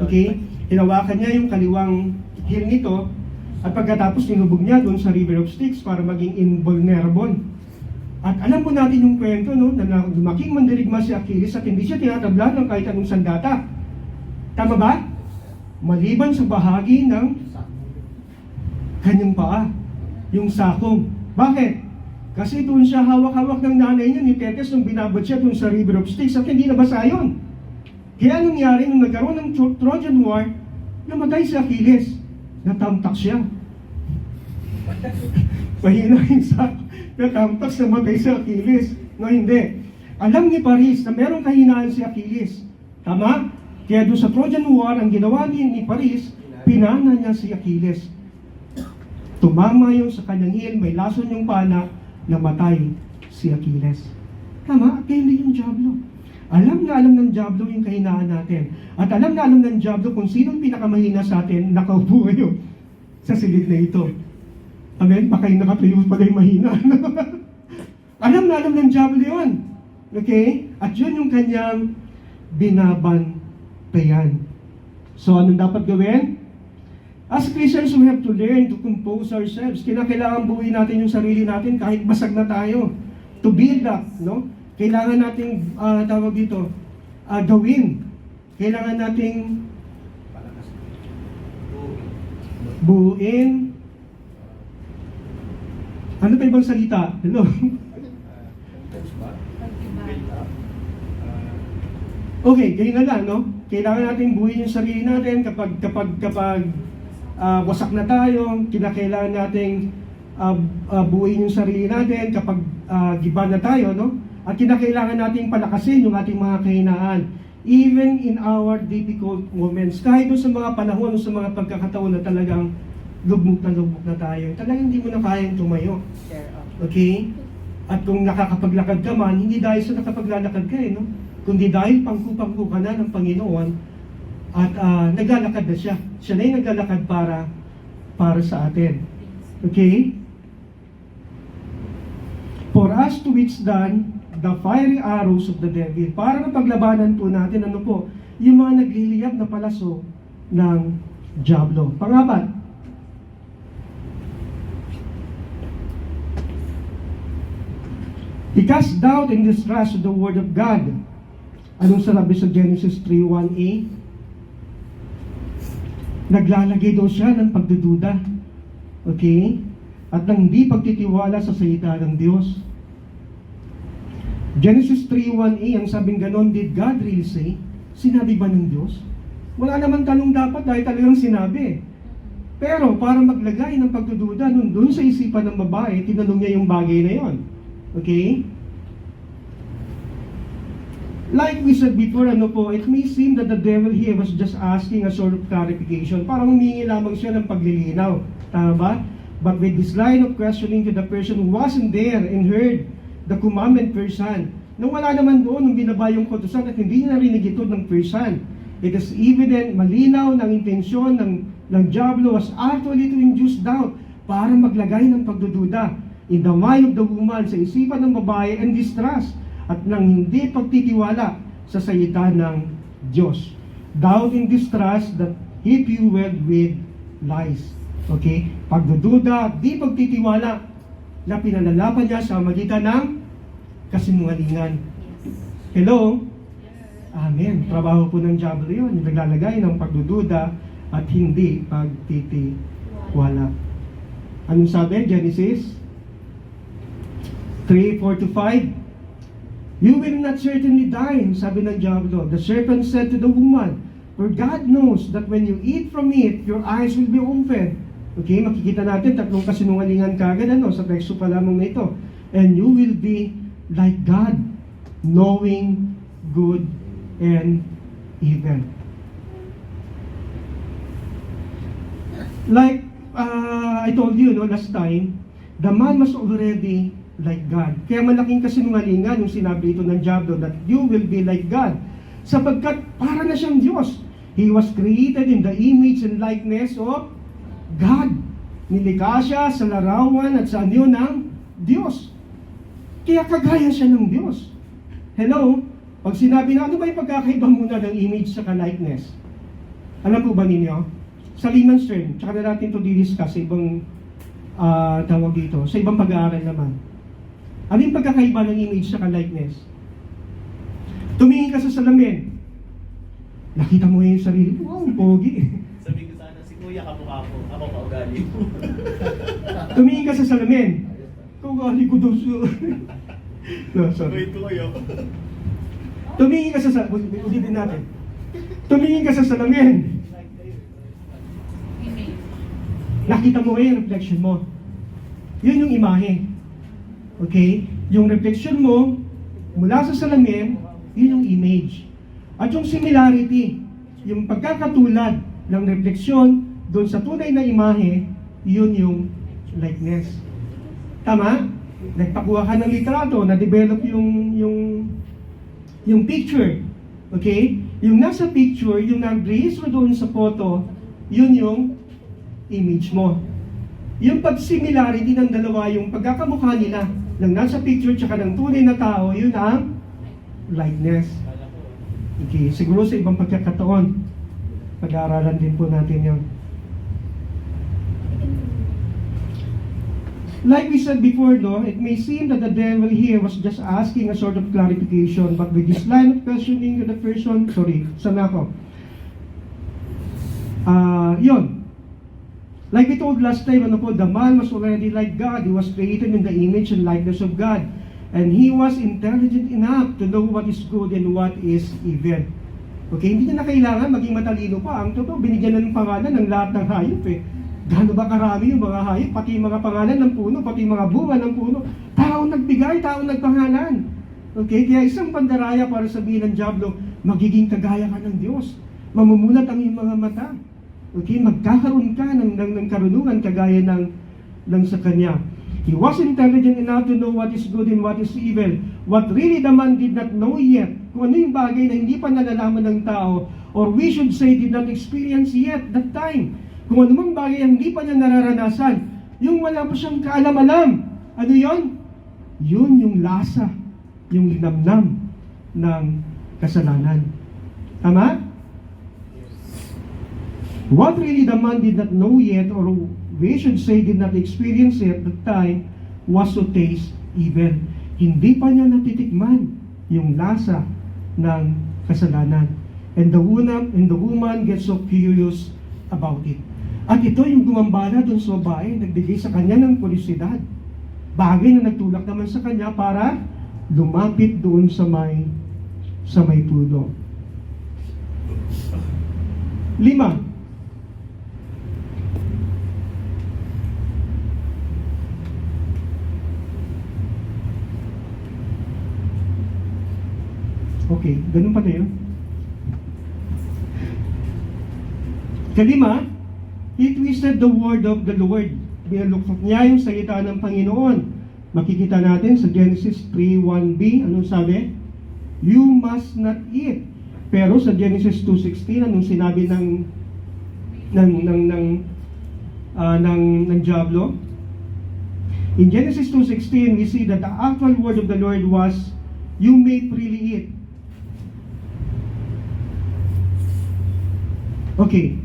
Okay? Hinawakan niya yung kaliwang heel nito, at pagkatapos tinubog niya dun sa River of Styx para maging invulnerable. At alam po natin yung kwento, no, na lumaking mandirigma si Achilles at hindi siya tinatablan ng kahit anong sandata. Tama ba? Maliban sa bahagi ng kanyang paa, yung sakong. Bakit? Kasi doon siya hawak-hawak ng nanay niya ni Tetes nung binabad siya doon sa River of Styx at hindi nabasa yun. Kaya nangyari nung nagkaroon ng Trojan War, namatay si Achilles. Natamtak siya. Mahina yung sako. Natamtak, namatay si Achilles. No, hindi. Alam ni Paris na merong kahinaan si Achilles. Tama? Kaya doon sa Trojan War, ang ginawa ni Paris, pinana niya si Achilles. Tumama yun sa kanyang heel, may lason yung pana, namatay si Achilles. Tama? Kaya hindi yung Diablo. Alam na alam ng Diablo yung kahinaan natin. At alam na alam ng Diablo kung sinong pinakamahina sa atin, nakaupo ngayon sa silid na ito. Amen? Baka yung nakatayo pala yung mahina. Alam na alam ng Diablo yun. Okay? At yun yung kanyang binabantayan. So, anong dapat gawin? As Christians, we have to learn to compose ourselves. Kailangan buuin natin yung sarili natin kahit basag na tayo. To build up, no? Kailangan nating, tawag dito, gawin. Kailangan nating buuin. Ano pa ibang salita? Hello? Okay, ganyan na lang, no? Kailangan nating buuin yung sarili natin kapag wasak na tayo, kinakailangan nating buuin yung sarili natin kapag giba na tayo, no? At kinakailangan nating palakasin yung ating mga kahinaan. Even in our difficult moments, kahit sa mga panahon, sa mga pagkakataon na talagang lubog na tayo, talagang hindi mo na kayang tumayo. Okay? At kung nakakapaglakad ka man, hindi dahil sa nakapaglalakad ka, no? Kundi dahil pangku ka na ng Panginoon at naglalakad na siya. Siya na yung naglalakad para sa atin. Okay? For us to withstand the fiery arrows of the devil. Para mapaglabanan po natin, ano po, yung mga nagliliyab na palaso ng Diablo. Pangapat, he cast doubt and distrust of the word of God. Anong sabi sa Genesis 3:1a? Naglalagay daw siya ng pagdududa. Okay? At nang hindi pagtitiwala sa salita ng Diyos. Genesis 3:1a, ang sabing ganon, did God really say? Sinabi ba ng Diyos? Wala naman tanong dapat dahil talagang sinabi. Pero para maglagay ng pagdududa doon sa isipan ng babae, tinanong niya yung bagay na yon. Okay? Like we said before, ano po, it may seem that the devil here was just asking a sort of clarification. Parang humingi lamang siya ng paglilinaw. Tama ba? But with this line of questioning to the person who wasn't there and heard the commandment firsthand, nung wala naman doon, nung binaba yung kautusan at hindi niya narinig ito ng firsthand, it is evident, malinaw ng intensyon ng Diablo was actually to induce doubt para maglagay ng pagdududa in the mind of the woman, sa isipan ng babae, and distrust, at nang hindi pagtitiwala sa salita ng Diyos. Doubt and distrust that he fueled with lies. Okay? Pagdududa at di pagtitiwala na pinalalapan niya sa magitan ng kasinungalingan. Hello? Amen. Trabaho po ng Diablo yun. Yung naglalagay ng pagdududa at hindi pagtitiwala. Anong sabi? Genesis 3:4-5. You will not certainly die, sabi ng Diablo. The serpent said to the woman, for God knows that when you eat from it, your eyes will be opened. Okay, makikita natin tatlong kasinungalingan kagad sa teksto pa lamang na ito. And you will be like God, knowing good and evil. Like I told you last time, the man was already like God. Kaya malaking kasinungalingan yung sinabi ito ng Diablo that you will be like God. Sapagkat para na siyang Diyos. He was created in the image and likeness of God. Nilikha siya sa larawan at sa anyo ng Diyos. Kaya kagaya siya ng Diyos. Hello? Pag sinabi na, ano ba yung pagkakaiba muna ng image sa likeness? Alam po ba ninyo? Sa layman's term, tsaka na natin ito didiscuss sa ibang tawag dito, sa ibang pag-aaral naman. Ano yung pagkakaiba ng image sa likeness? Tumingin ka sa salamin. Nakita mo yung sarili. Wow, pogi. Sabi ko sana, si Kuya kamukha ko, ako kaugali mo. Tumingin ka sa salamin. Kaugali ko daw siya. No, sorry. Wait ko kayo. Tumingin ka sa salamin. Ulitin natin. Tumingin ka sa salamin. Image. Nakita mo yung reflection mo. Yun yung imahe. Okay? Yung reflection mo, mula sa salamin, yun yung image. At yung similarity, yung pagkakatulad ng refleksyon doon sa tunay na imahe, yun yung likeness. Tama? Nagpakuha ka ng litrato, na-develop yung picture. Okay? Yung nasa picture, yung nag-rehistro doon sa photo, yun yung image mo. Yung pag-similarity ng dalawa, yung pagkakamukha nila, ng nasa picture tsaka ng tunay na tao, yun ang likeness. Okay, siguro sa ibang pagkakataon, pag-aaralan din po natin yun. Like we said before, no, it may seem that the devil here was just asking a sort of clarification, but with this line of questioning the person, saan ako? Yun. Like we told last time, the man was already like God. He was created in the image and likeness of God. And he was intelligent enough to know what is good and what is evil. Okay, hindi niya na kailangan maging matalino pa. Ang totoo, binigyan na ng pangalan ng lahat ng hayop eh. Gaano ba karami yung mga hayop, pati yung mga pangalan ng puno, pati yung mga bunga ng puno. Tao nagbigay, tao nagpangalan. Okay, kaya isang pandaraya para sabihin ng Diablo, magiging kagaya ka ng Diyos. Mamumulat ang iyong mga mata. Okay, magkakaroon ka ng karunungan kagaya ng sa Kanya. He was intelligent enough to know what is good and what is evil. What really the man did not know yet, kung ano yung bagay na hindi pa nalalaman ng tao, or we should say did not experience yet that time. Kung anumang bagay ang hindi pa niya nararanasan, yung wala pa siyang kaalam-alam. Ano yon? Yun yung lasa, yung linamnam ng kasalanan. Tama? What really the man did not know yet, or we should say did not experience it at the time, was to taste evil. Hindi pa niya natitikman yung lasa ng kasalanan. And the woman gets so curious about it. At ito yung gumambala doon sa babae, nagbigay sa kanya ng kurisidad. Bagay na nagtulak naman sa kanya para lumapit doon sa may puno. 5. Okay, ganun pala yun. 5, he twisted the word of the Lord. Binaluktot niya yung salita ng Panginoon. Makikita natin sa Genesis 3:1b, anong sabi? You must not eat. Pero sa Genesis 2:16, anong sinabi ng Diablo? In Genesis 2:16, we see that the actual word of the Lord was, you may freely eat. Okay,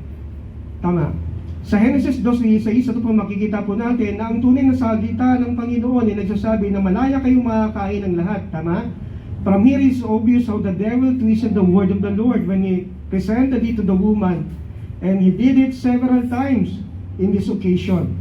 tama. Sa Genesis 2:16, ito po makikita po natin na ang tunay na salita ng Panginoon ay nagsasabi na malaya kayong makakain ng lahat. Tama? From here is obvious how the devil twisted the word of the Lord when he presented it to the woman. And he did it several times in this occasion.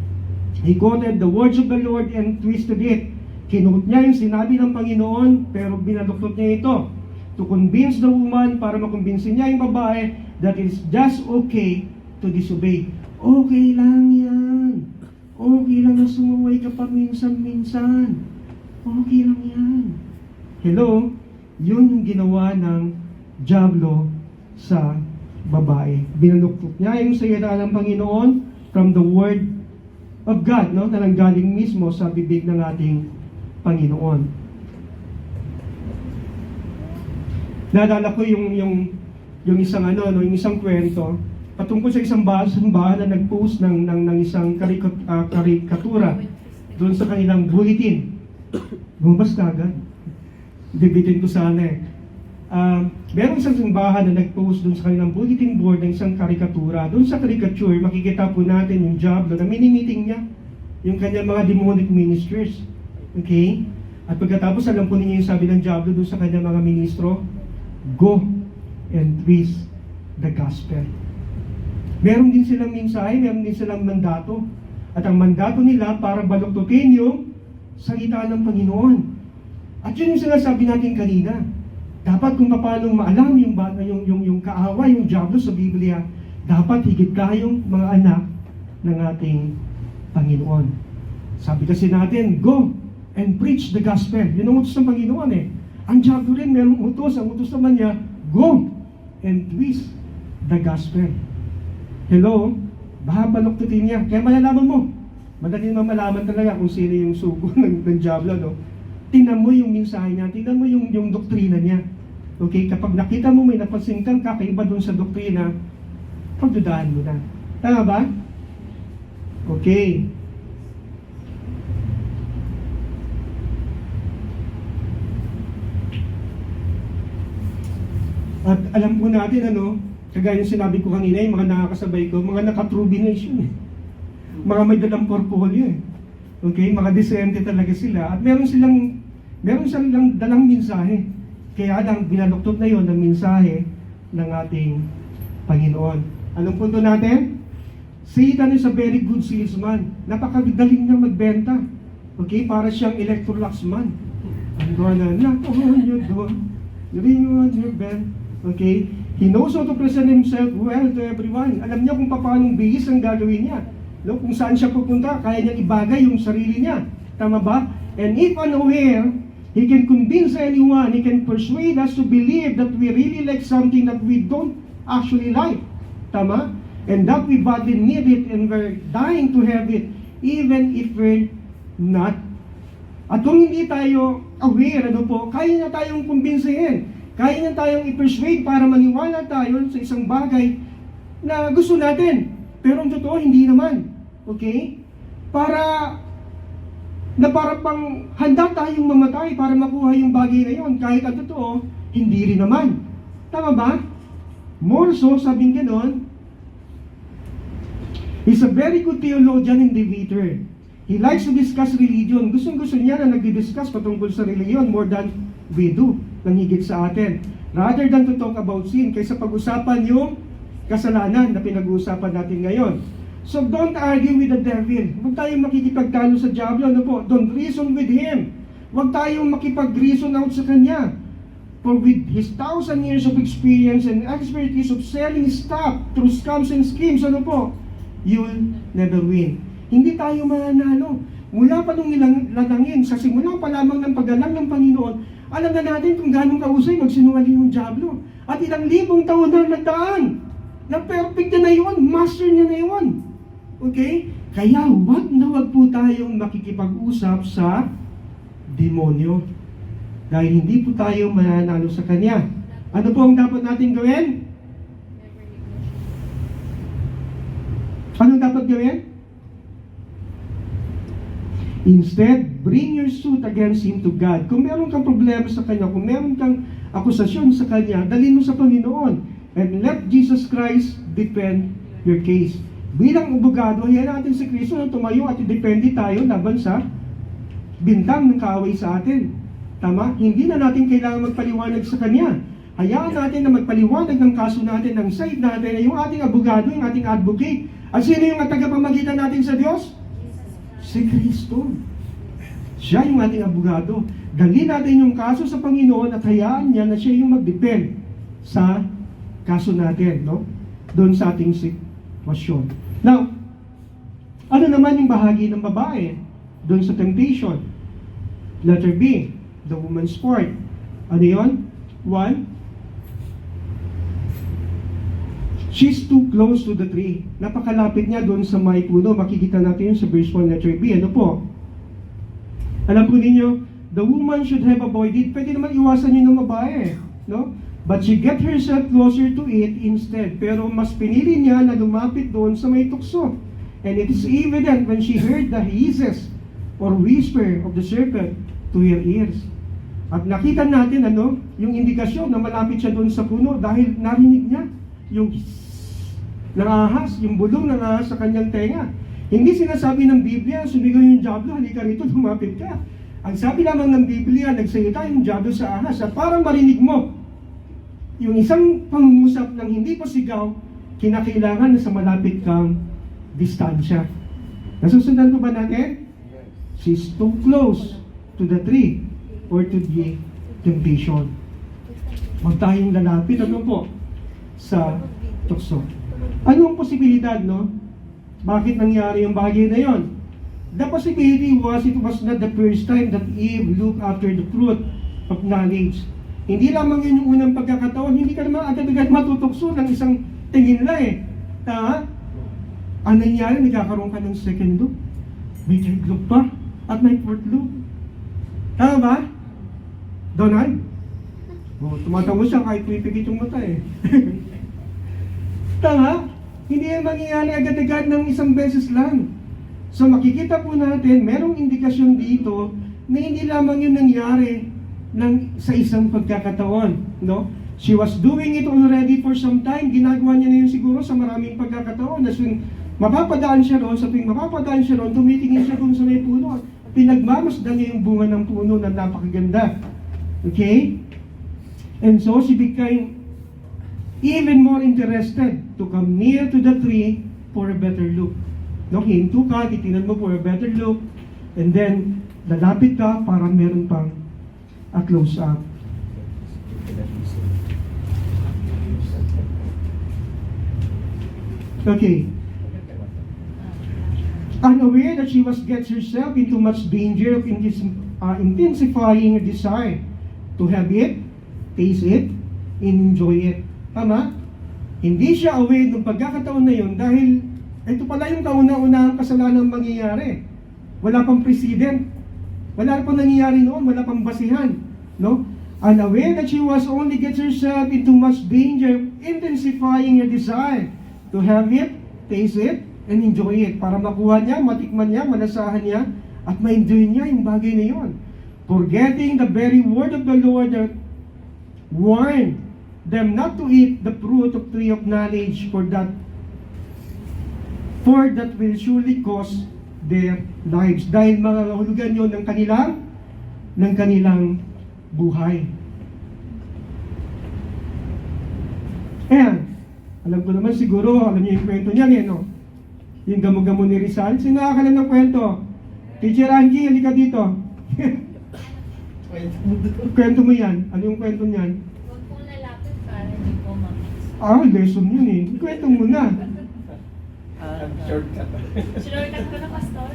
He quoted the words of the Lord and twisted it. Kinuot niya yung sinabi ng Panginoon, pero binaluktot niya ito to convince the woman, para makumbinsin niya yung babae that it's just okay to disobey. Okay lang yan. Okay lang na sumuway ka pa minsan-minsan. Okay lang yan. Hello? Yun yung ginawa ng Diablo sa babae. Binaluktot niya yung salita ng Panginoon from the Word of God, no? Na nanggaling mismo sa bibig ng ating Panginoon. Naalala ko yung isang yung isang kwento patungkol sa isang simbahan na nag-post ng isang karikatura doon sa kanilang bulletin. Lumabas na agad. Bibitin ko sana eh. Meron isang simbahan na nag-post doon sa kanilang bulletin board ng isang karikatura. Doon sa caricature, makikita po natin yung Diablo na mini-meeting niya yung kanyang mga demonic ministers. Okay? At pagkatapos, alam po ninyo yung sabi ng Diablo doon sa kanyang mga ministro, go and twist the gospel. Meron din silang mensahe, meron din silang mandato. At ang mandato nila para baluktutin yung salita ng Panginoon. At yun yung sinasabi natin kanina. Dapat kung paano maalam yung kaaway, yung Diablo sa Biblia, dapat higit tayong mga anak ng ating Panginoon. Sabi kasi natin, go and preach the gospel. Yun ang utos ng Panginoon eh. Ang Diablo rin merong utos. Ang utos naman niya, go and twist the gospel. Hello? Babaluktutin niya. Kaya malalaman mo. Madali naman malaman talaga kung sino yung sugo ng Diablo, no? Tingnan mo yung mensahe niya, tingnan mo yung doktrina niya. Okay? Kapag nakita mo may napansin kang kakaiba doon sa doktrina, pagdudahan mo na. Tama ba? Okay. At alam po natin, kagaya yung sinabi ko kanina, yung mga nakakasabay ko, mga naka-trubination eh. Mga may dalang portfolio eh. Okay? Mga disente talaga sila. At meron silang dalang mensahe. Kaya lang, binaluktot na yon ng mensahe ng ating Panginoon. Anong punto natin? Satan is a very good salesman. Napakagaling niya magbenta. Okay? Para siyang Electrolux man. I'm gonna knock on your door. Ring on your bell. Okay? He knows how to present himself well to everyone. Alam niya kung paano bihis ang gagawin niya. No? Kung saan siya pupunta, kaya niyang ibagay yung sarili niya. Tama ba? And if unaware, he can convince anyone, he can persuade us to believe that we really like something that we don't actually like. Tama? And that we badly need it and we're dying to have it, even if we're not. At kung hindi tayo aware, kaya niya tayong kumbinsihin. Kaya niya tayong i-persuade para maniwala tayo sa isang bagay na gusto natin. Pero ang totoo, hindi naman. Okay? Para pang handa tayong mamatay para makuha yung bagay na yon. Kahit ang totoo, hindi rin naman. Tama ba? More so, sabing ganon, he's a very good theologian and debater. He likes to discuss religion. Gustong-gusto niya na nagdi-discuss patungkol sa religion more than we do, nang higit sa atin. Rather than to talk about sin, kaysa pag-usapan yung kasalanan na pinag-uusapan natin ngayon. So don't argue with the devil. Huwag tayong makikipagtalo sa Diablo. Don't reason with him. Huwag tayong makipag-reason out sa kanya. For with his 1,000 years of experience and expertise of selling stuff through scams and schemes, you'll never win. Hindi tayo mananalo. Mula pa nung lalangin, sa simula pa lamang ng paggalang ng Panginoon, alam na natin kung gano'ng kausay magsinungaling yung Diablo. At ilang libong taon na nagdaan. Na perfect na yun, master niya na yun. Okay? Kaya wag po tayong makikipag-usap sa demonyo. Dahil hindi po tayo mananalo sa kanya. Ano po ang dapat natin gawin? Anong dapat gawin? Instead, bring your suit against him to God. Kung meron kang problema sa kanya, kung meron kang akusasyon sa kanya, dalhin mo sa Panginoon. And let Jesus Christ defend your case. Bilang abogado, hayaan natin si Kristo na tumayo at i-depende tayo laban sa bintang ng kaaway sa atin. Tama? Hindi na natin kailangan magpaliwanag sa kanya. Hayaan natin na magpaliwanag ng kaso natin, ng side natin, na yung ating abogado, yung ating advocate. At sino yung tagapamagitan natin sa Diyos? Si Kristo. Siya yung ating abogado. Dalhin natin yung kaso sa Panginoon at hayaan niya na siya yung mag-depend sa kaso natin, doon sa ating sitwasyon. Now, ano naman yung bahagi ng babae doon sa temptation? Letter B, the woman's part. Ano yun? 1. She's too close to the tree. Napakalapit niya doon sa may puno. Makikita natin yun sa verse 1 letter B. Ano po? Alam po ninyo, the woman should have avoided. Pwede naman iwasan yun ng babae. No? But she get herself closer to it instead. Pero mas pinili niya na lumapit doon sa may tukso. And it is evident when she heard the hisses or whisper of the serpent to her ears. At nakita natin yung indikasyon na malapit siya doon sa puno dahil narinig niya yung ng ahas, yung bulong ng ahas sa kanyang tenga. Hindi sinasabi ng Biblia, sumigaw yung diablo, halika rito, lumapit ka. Ang sabi lamang ng Biblia, nagsalita yung diablo sa ahas at parang marinig mo yung isang pangungusap ng hindi pa sigaw, kinakailangan na sa malapit kang distansya. Nasusundan po ba natin? She's too close to the tree or to the temptation. Huwag tayong lalapit, sa tukso. Anong posibilidad, Bakit nangyari yung bagay na yon? The possibility was, it was not the first time that Eve looked after the fruit of knowledge. Hindi lamang yun yung unang pagkakataon, hindi ka naman agad-agad matutukso ng isang tingin lang Ang nangyari, nagkakaroon ka ng second look, may third look pa, at may fourth look. Tama ba? Donald? Tumatawa siya kahit pipikit yung mata Tama? Hindi yan mangyayari agad-agad ng isang beses lang. So makikita po natin, merong indikasyon dito na hindi lamang yun nangyari sa isang pagkakataon. She was doing it already for some time. Ginagawa niya na yun siguro sa maraming pagkakataon. As in, mapapadaan siya roon, tumitingin siya doon sa may puno. Pinagmamasdan niya yung bunga ng puno na napakaganda. Okay? And so she became even more interested to come near to the tree for a better look. Hinto ka, titingnan mo for a better look, and then lalapit ka para meron pang a close up. Okay. Unaware that she gets herself into much danger of intensifying her desire to have it, taste it, enjoy it. Tama? Hindi siya aware ng pagkakataon na yun dahil ito pala yung kauna-unahang kasalanan mangyayari. Wala pang precedent. Wala pang nangyayari noon, wala pang basihan. Unaware that she only gets herself into much danger, intensifying her desire to have it, taste it, and enjoy it. Para makuha niya, matikman niya, malasahan niya, at ma-enjoy niya yung bagay na yun. Forgetting the very word of the Lord that warned them not to eat the fruit of tree of knowledge, for that will surely cost their lives. Dahil makakahulugan yun ng kanilang buhay. Ayan, alam ko naman siguro, alam niyo yung kwento niyan yung gamo-gamo ni Rizal. Sino nakakala ng kwento? Teacher Angie, halika dito. Kwento mo yan. Ano yung kwento niyan? Lesson yun Kwento mo na. Shortcut. Shortcut ko na, Pastor.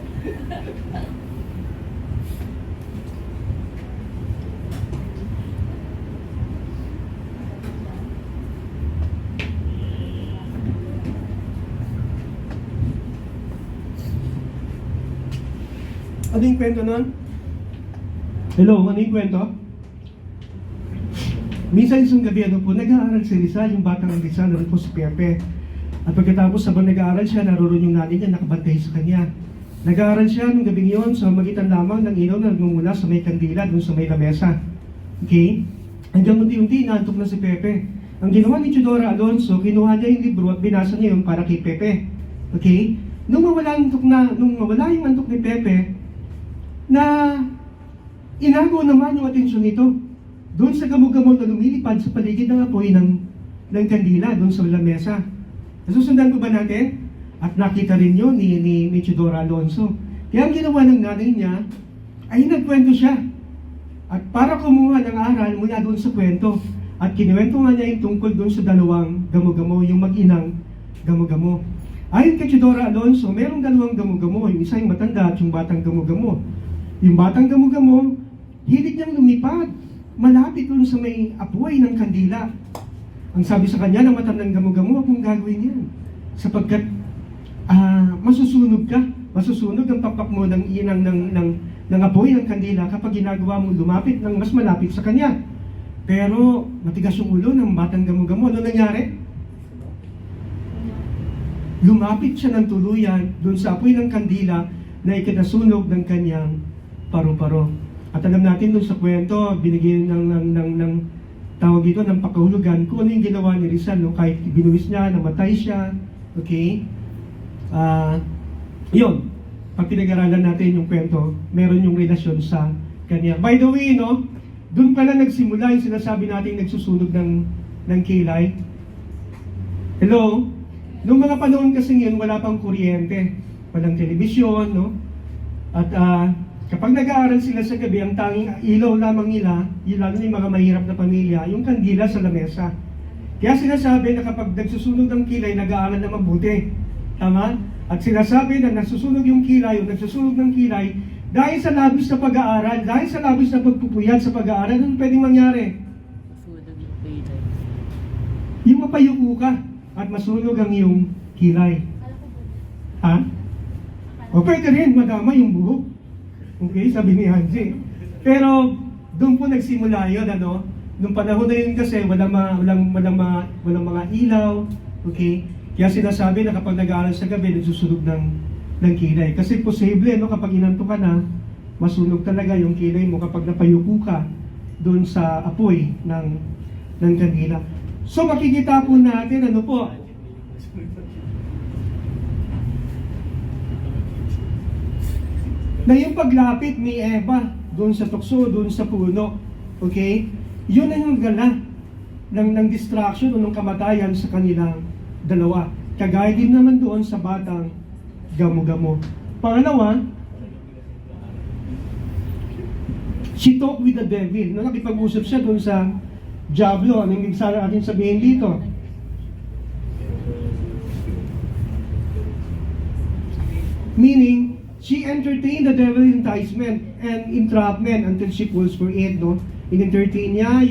Ano yung kwento nun? Hello, ano yung kwento? Minsan isang gabi, nag-aaral si Rizal, yung batang Rizal, po si Pepe. At pagkatapos habang nag-aaral siya, naroon yung nanay niya, nakabantay sa kanya. Nag-aaral siya nung gabing yun sa magitan lamang ng ilaw na nagmumula sa may kandila, dun sa may lamesa. Okay? Hanggang unti-unti, naantok na si Pepe. Ang ginawa ni Chidora Alonso, kinuha niya yung libro at binasa niya yun para kay Pepe. Okay? Nung mawala yung antok ni Pepe, na inago naman yung atensyon nito doon sa gamo-gamo na lumilipad sa paligid ng apoy ng kandila doon sa lamesa. Nasusundan ko ba natin? At nakita rin yun ni Chidora Alonso. Kaya ang ginawa ng nanay niya ay nagkwento siya. At para kumuha ng aral mula doon sa kwento. At kinuwento nga niya yung tungkol doon sa dalawang gamo-gamo, yung mag-inang gamo-gamo. Ayon kay Chidora Alonso, merong dalawang gamo-gamo, yung isa yung matanda at yung batang gamo-gamo. Yung batang gamo-gamo, hilig niyang lumipad malapit dun sa may apoy ng kandila. Ang sabi sa kanya ng matandang gamo-gamo, huwag mong gagawin yan. Sapagkat masusunog ka. Masusunog ang pakpak mo ng apoy ng kandila kapag ginagawa mo lumapit ng mas malapit sa kanya. Pero matigas yung ulo ng batang gamo-gamo. Ano nangyari? Lumapit siya ng tuluyan doon sa apoy ng kandila na ikinasunog ng kanyang paru-paro. At alam natin doon sa kwento, binigyan ng tawag dito ng pakahulugan kung ano yung ginawa ni Rizal, no? Kahit binuwis niya, namatay siya, okay? Yun, pag pinag-aralan natin yung kwento, meron yung relasyon sa kanya. By the way, no, doon pala nagsimula yung sinasabi natin nagsusunog ng kilay. Hello? Noong mga panahon kasi yun, wala pang kuryente, walang telebisyon, no? At kapag nag-aaral sila sa gabi, ang tanging ilaw lamang nila, yun lalo na yung mga mahirap na pamilya, yung kandila sa lamesa. Kaya sinasabi na kapag nagsusunog ng kilay, nag-aaral na mabuti. Tama? At sinasabi na nagsusunog yung kilay, o nagsusunog ng kilay, dahil sa labis na pag-aaral, dahil sa labis na pagpupuyat sa pag-aaral, ano pwedeng mangyari? Yung mapayuko ka at masunog ang iyong kilay. Ha? O pwede rin, madama yung buhok. Okay, sabi ni Hanji. Pero doon po nagsimula yun, ano? Nung panahon na yun kasi walang mga ilaw, okay? Kaya sinasabi na kapag nag-aaral sa gabi, nagsusunog ng kilay. Kasi posible, no, kapag inanto ka na, masunog talaga yung kilay mo kapag napayuko ka doon sa apoy ng kandila. So makikita po natin, ano po, na yung paglapit ni Eva doon sa tukso, doon sa puno, okay? Yun na yung gala ng distraction o ng kamatayan sa kanilang dalawa. Kagaya din naman doon sa batang gamo-gamo. Pangalawa, she talked with the devil. No, nakipag-usap siya doon sa Diablo. Anong ibig natin sabihin dito? Meaning, she entertained the devil's enticement and entrapment until she falls for it, no? In-entertain niya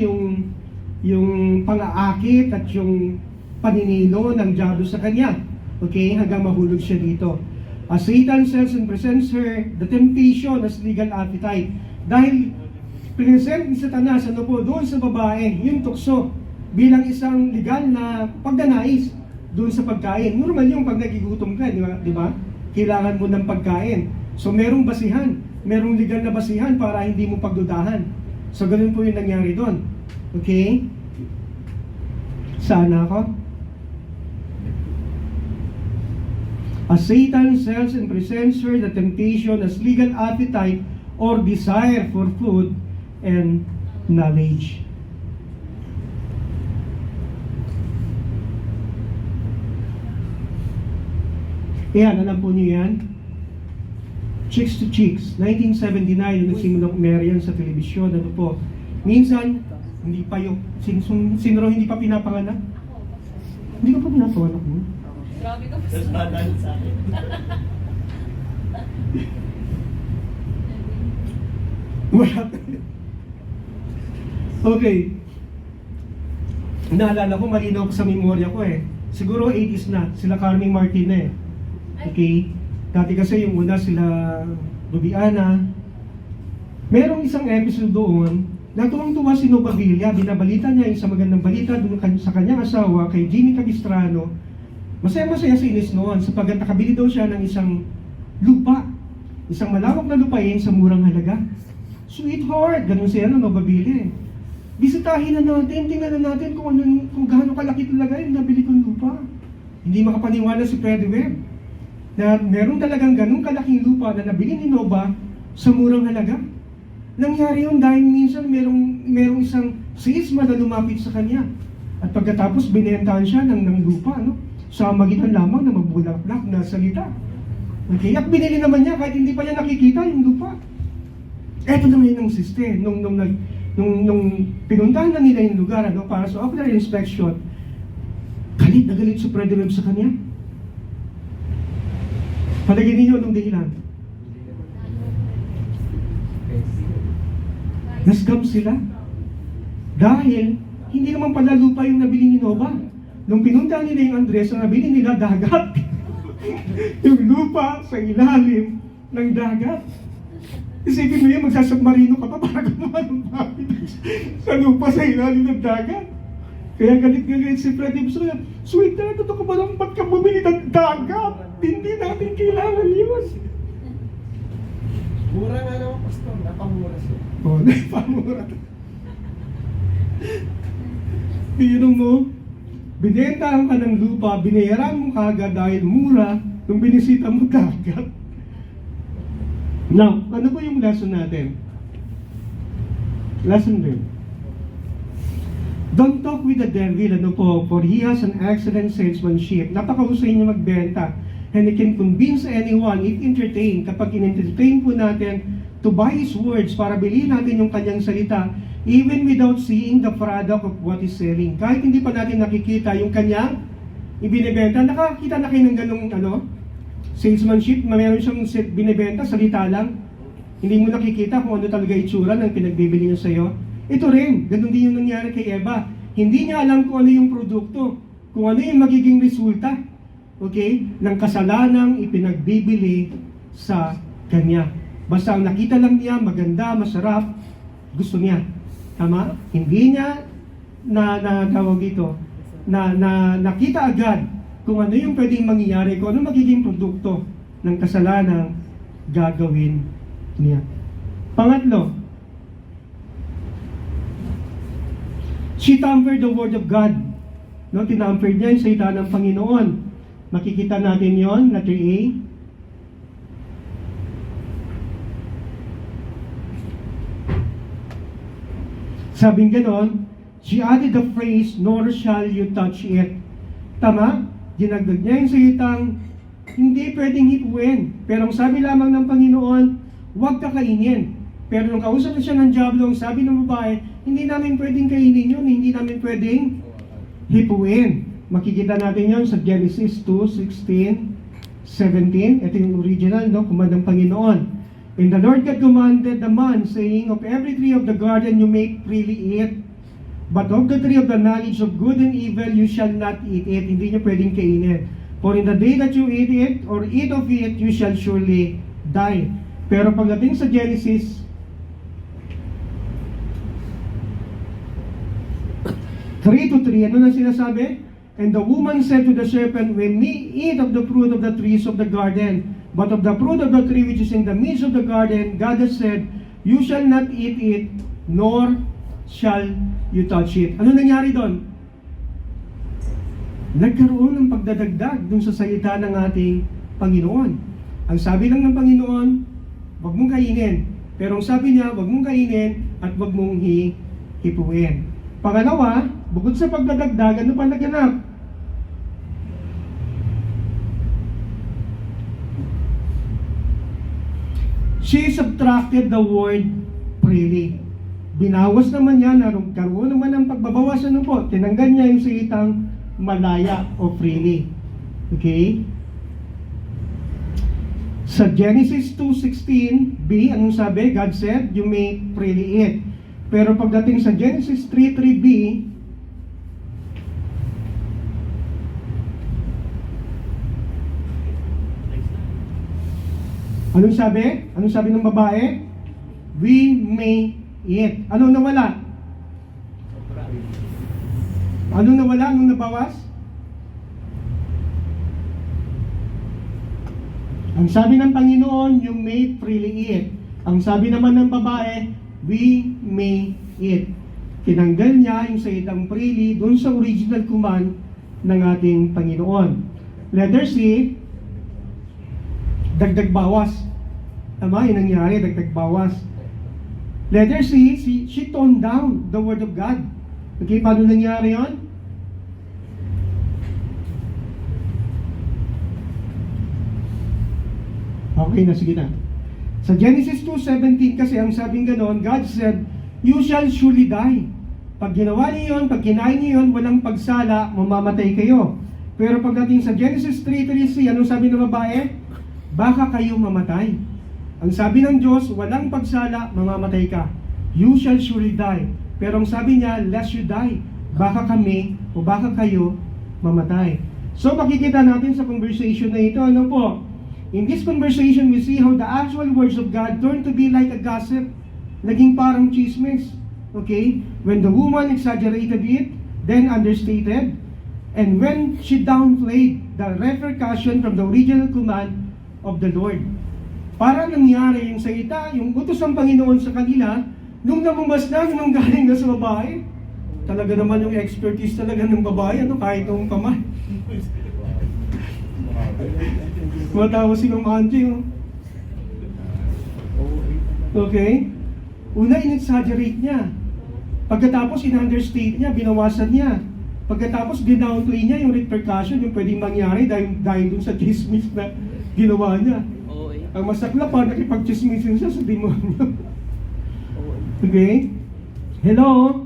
yung pang-aakit at yung paninilo ng diablo sa kanya. Okay? Hanggang mahulog siya dito. As Satan sells and presents her the temptation as legal appetite. Dahil present ni Satanas, ano po, doon sa babae, yung tukso, bilang isang legal na pagdanais doon sa pagkain. Normal yung pag nagigutom ka, di ba? Kailangan mo ng pagkain. So merong basihan, merong legal na basihan para hindi mo pagdudahan. So ganun po yung nangyari doon. Okay? Saan ako? As Satan sells and presents her the temptation as legal appetite or desire for food and knowledge. Yan, alam po niyo yan? Chicks to Chicks, 1979, yung nagsimulang umere yan sa telebisyon, ano po. Minsan, hindi pa yung, sino raw hindi pa pinapanganak? Hindi ka pa pinapanganak mo? Grabe ka pa Tapos madahil sa akin. Wala. Okay. Naalala ko, malinaw ko sa memorya ko eh. Siguro 80s na, sila Carmine Martin eh. Okay? Dati kasi yung una sila Rubiana. Merong isang episode doon, natuwang-tuwa si Nova Villa, binabalita niya yung sa magandang balita doon sa kanyang asawa, kay Jeannie Capistrano. Masaya-masaya si Ines noon sapagkat nakabili daw siya ng isang lupa. Isang malawak na lupain sa murang halaga. Sweetheart, ganun siya ng Nova Villa. Bisitahin na natin, tingnan na natin kung gaano kalaki talaga yung nabili kong lupa. Hindi makapaniwala si Freddy Webb na meron talagang ganung kalaking lupa na nabili ni Nova sa murang halaga. Nangyari yun dahil minsan merong isang sisma na lumapit sa kanya. At pagkatapos binentahan siya ng lupa, no? Sa magitan lamang na magbulaklak na salita. Okay, at binili naman niya kahit hindi pa niya nakikita yung lupa. Eto na ngayon ang siste. Nung pinuntahan na nila yung lugar, ano, para sa ocular inspection, galit na galit si Freddy Webb sa kanya. Palagay ninyo anong dahilan? Nascam sila. Dahil, hindi naman pala lupa yung nabili ni Noah. Nung pinunta nila yung Andres, ang nabili nila dagat. Yung lupa sa ilalim ng dagat. Isipin mo yun, magsasubmarino ka pa para gumawa ng bahay sa lupa sa ilalim ng dagat. Kaya galit-galit si Freddy. Sweet na, ito ka ba lang, ba't ka bumili ng dagat? Hindi natin kailangan yun. Mura nga naman, Pastor. Napamura siya. O, napamura. Biro mo, binentahan ka ng lupa, binayaran mo kagad dahil mura nung binisita mo dagat. Now, ano po yung lesson natin? Lesson learned. Don't talk with the devil, ano po, for he has an excellent salesmanship. Napakahusay niya magbenta. And he can convince anyone, if entertain, kapag in-entertain po natin to buy his words para bilhin natin yung kanyang salita, even without seeing the product of what he's selling. Kahit hindi pa natin nakikita yung kanyang ibinibenta, nakakita na kayo ng ganong salesmanship, mayroon siyang binibenta, salita lang. Hindi mo nakikita kung ano talaga itsura ng pinagbibili niya sa'yo. Ito rin, ganun din yung nangyari kay Eva. Hindi niya alam kung ano yung produkto, kung ano yung magiging resulta, okay, ng kasalanang ipinagbibili sa kanya. Basta ang nakita lang niya, maganda, masarap, gusto niya. Tama? Hindi niya tawag dito, nakita agad kung ano yung pwedeng mangyayari, kung ano magiging produkto ng kasalanang gagawin niya. Pangatlo, she tampered the word of God. No, tinampered niya yung salita ng Panginoon. Makikita natin yon, letter A. Sabing ganon, she added the phrase, nor shall you touch it. Tama? Dinagdag niya yung salitang, hindi pwedeng hipuin. Pero ang sabi lamang ng Panginoon, huwag kakainin. Pero nung kausap na siya ng diablo, ang sabi ng babae, hindi namin pwedeng kainin yun, hindi namin pwedeng hipuin. Makikita natin yun sa Genesis 2:16, 17. Ito yung original, no? Command ng Panginoon. And the Lord God commanded the man, saying, of every tree of the garden you may freely eat, but of the tree of the knowledge of good and evil you shall not eat it. Hindi niyo pwedeng kainin. For in the day that you eat it, or eat of it, you shall surely die. Pero pagdating sa Genesis 3:3, ano na sinasabi? And the woman said to the serpent, we may eat of the fruit of the trees of the garden, but of the fruit of the tree which is in the midst of the garden, God has said, you shall not eat it, nor shall you touch it. Ano nangyari doon? Nagkaroon ng pagdadagdag dun sa salita ng ating Panginoon. Ang sabi lang ng Panginoon, wag mong kainin. Pero ang sabi niya, wag mong kainin at wag mong hipuin. Pangalawa, bukod sa pagdadagdag, ano pa naganap? She subtracted the word freely. Binawas naman niya, karoon naman ng pagbabawas, ano po? Tinanggal niya yung salitang malaya o freely. Okay? Sa Genesis 2:16b, anong sabi? God said, you may freely eat. Pero pagdating sa Genesis 3:3b, anong sabi? Anong sabi ng babae? We may eat. Anong nawala? Anong nawala? Anong nabawas? Ang sabi ng Panginoon, you may freely eat. Ang sabi naman ng babae, we may eat. Tinanggal niya yung salitang freely doon sa original command ng ating Panginoon. Letter C, dagdag bawas. Tama, yun nangyari, dagdag bawas. Letter C, she toned down the word of God. Okay, paano nangyari yun? Okay na, sige na. Sa Genesis 2:17 kasi ang sabing ganon, God said, you shall surely die. Pag ginawa niyo yun, pag kinain niyo yun, walang pagsala, mamamatay kayo. Pero pagdating sa Genesis 3:3c, anong sabi ng babae? Baka kayo mamatay. Ang sabi ng Diyos, walang pagsala, mamamatay ka. You shall surely die. Pero ang sabi niya, lest you die. Baka kami o baka kayo mamatay. So makikita natin sa conversation na ito, ano po? In this conversation, we see how the actual words of God turn to be like a gossip. Naging parang chismis. Okay? When the woman exaggerated it, then understated, and when she downplayed the repercussion from the original command of the Lord. Para nangyari yung salita, yung utos ng Panginoon sa kanila, nung namumasdan nung galing na sa babae, talaga naman yung expertise talaga ng babae, ano, kahit nung kamay. Matawa si Ma'am Angie, oh. Okay? Una, in-exaggerate niya. Pagkatapos, in-understate niya, binawasan niya. Pagkatapos, dinownplay niya yung repercussion, yung pwedeng mangyari dahil dun sa chismis na ginawa niya. Ang masakla pa, nakipag-chismisin siya sa demonyo. Okay? Hello?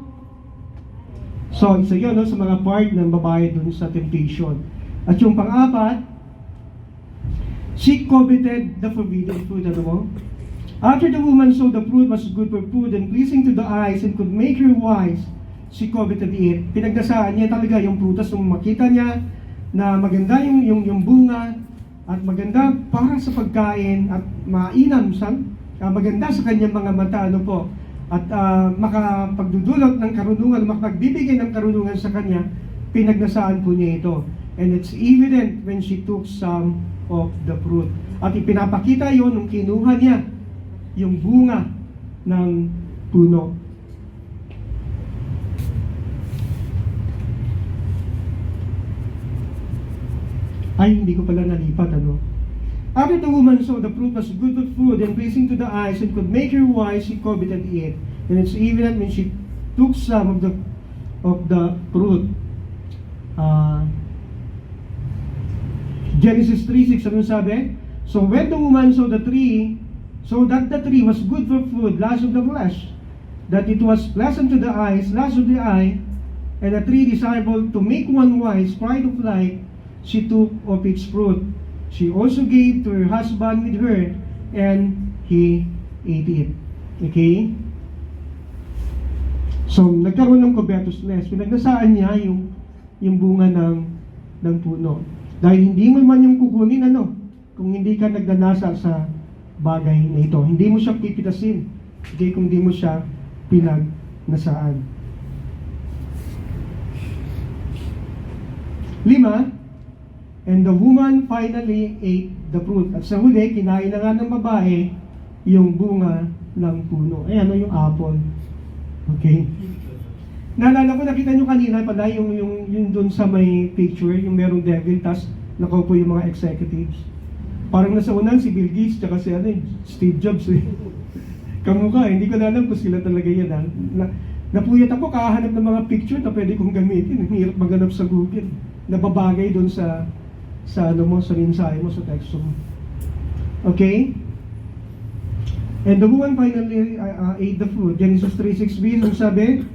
So, isa yun, no, sa mga part ng babae dun sa temptation. At yung pang-apat, she coveted the forbidden fruit. Ano mo? After the woman saw the fruit was good for food and pleasing to the eyes and could make her wise, she coveted it. Pinagdasaan niya talaga yung prutas nung makita niya na maganda yung bunga at maganda para sa pagkain at mainam maganda sa kanyang mga mata, ano po, at makapagdudulot ng karunungan, makapagbibigay ng karunungan sa kanya, pinagdasaan po niya ito. And it's evident when she took some of the fruit. At ipinapakita yon nung kinuha niya yung bunga ng puno. Ay, hindi ko pala nalipat, ano? After the woman saw the fruit was good for food and pleasing to the eyes and could make her wise, she coveted it. And it's evident when she took some of the fruit. Genesis 3:6, ano sabi? So when the woman saw the tree, so that the tree was good for food, lust of the flesh, that it was pleasant to the eyes, lust of the eye, and a tree desirable to make one wise, pride of life, she took of its fruit. She also gave to her husband with her, and he ate it. Okay? So, nagkaroon ng covetousness. Pinagdasaan niya yung bunga ng puno. Dahil hindi mo man yung kukunin, ano, kung hindi ka nagdanasa sa bagay na ito. Hindi mo siya pipitasin. Okay, kung hindi mo siya pinagnasaan. 5, and the woman finally ate the fruit. At sa huli, kinain na nga ng babae yung bunga ng puno. Ay, ano yung apple? Okay. Naalala ko, nakita nyo kanina pala yung dun sa may picture, yung merong devil, tas nakaupo yung mga executives. Parang nasa unan si Bill Gates, tsaka si Steve Jobs. Kamukha, hindi ko na alam kung sila talaga yan. Napuyat ako, kahanap ng mga picture na pwede kong gamitin. Hirap maghanap sa Google. Nababagay dun sa mensahe mo, sa text mo. Okay? And the woman finally ate the fruit. Genesis 3:6b, ang sabi,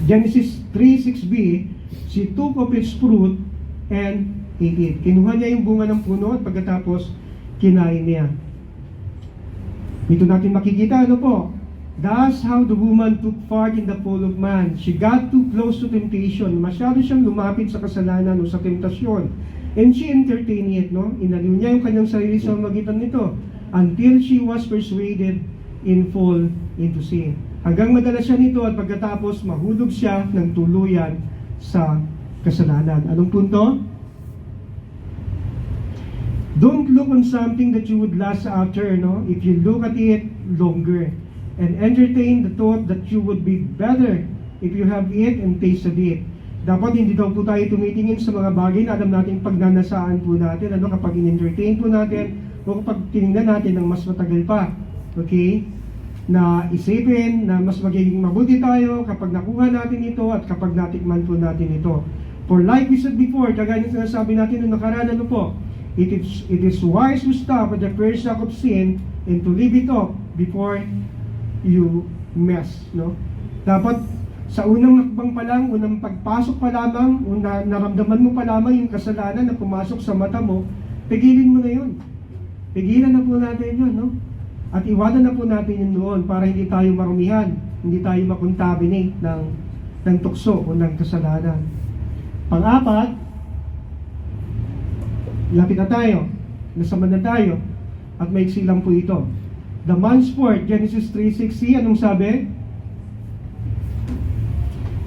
Genesis 3:6b, she took of its fruit and ate it. Kinuha niya yung bunga ng puno at pagkatapos kinain niya. Dito natin makikita, ano po? That's how the woman took part in the fall of man. She got too close to temptation. Masyado siyang lumapit sa kasalanan o sa temptasyon. And she entertained it, no? Inaliw niya yung kanyang sarili sa magitan nito until she was persuaded in fall into sin. Hanggang madala siya nito at pagkatapos mahulog siya ng tuluyan sa kasalanan. Anong punto? Don't look on something that you would lust after, no? If you look at it longer and entertain the thought that you would be better if you have it and tasted it. Dapat hindi daw po tayo tumitingin sa mga bagay na alam natin pagnanasaan po natin, ano, kapag in-entertain po natin o kapag tinignan natin ng mas matagal pa. Okay? Na isipin na mas magiging mabuti tayo kapag nakuha natin ito at kapag natikman po natin ito. For like we said before, kagaya ng sinasabi natin noong nakaraan, ano po, it is wise to stop at the first act of sin and to leave it off before you mess, no? Dapat Sa unang hakbang pa lang, unang pagpasok pa lamang, naramdaman mo pa lamang yung kasalanan na pumasok sa mata mo, pigilin mo na yun. Pigilan na po natin yun, no? At iwanan na po natin yun doon para hindi tayo marumihan, hindi tayo makontaminate ng tukso o ng kasalanan. Pang-apat, lapit na tayo, nasaman na tayo, at maiksi lang po ito. The man's sport, Genesis 3:6, anong sabi?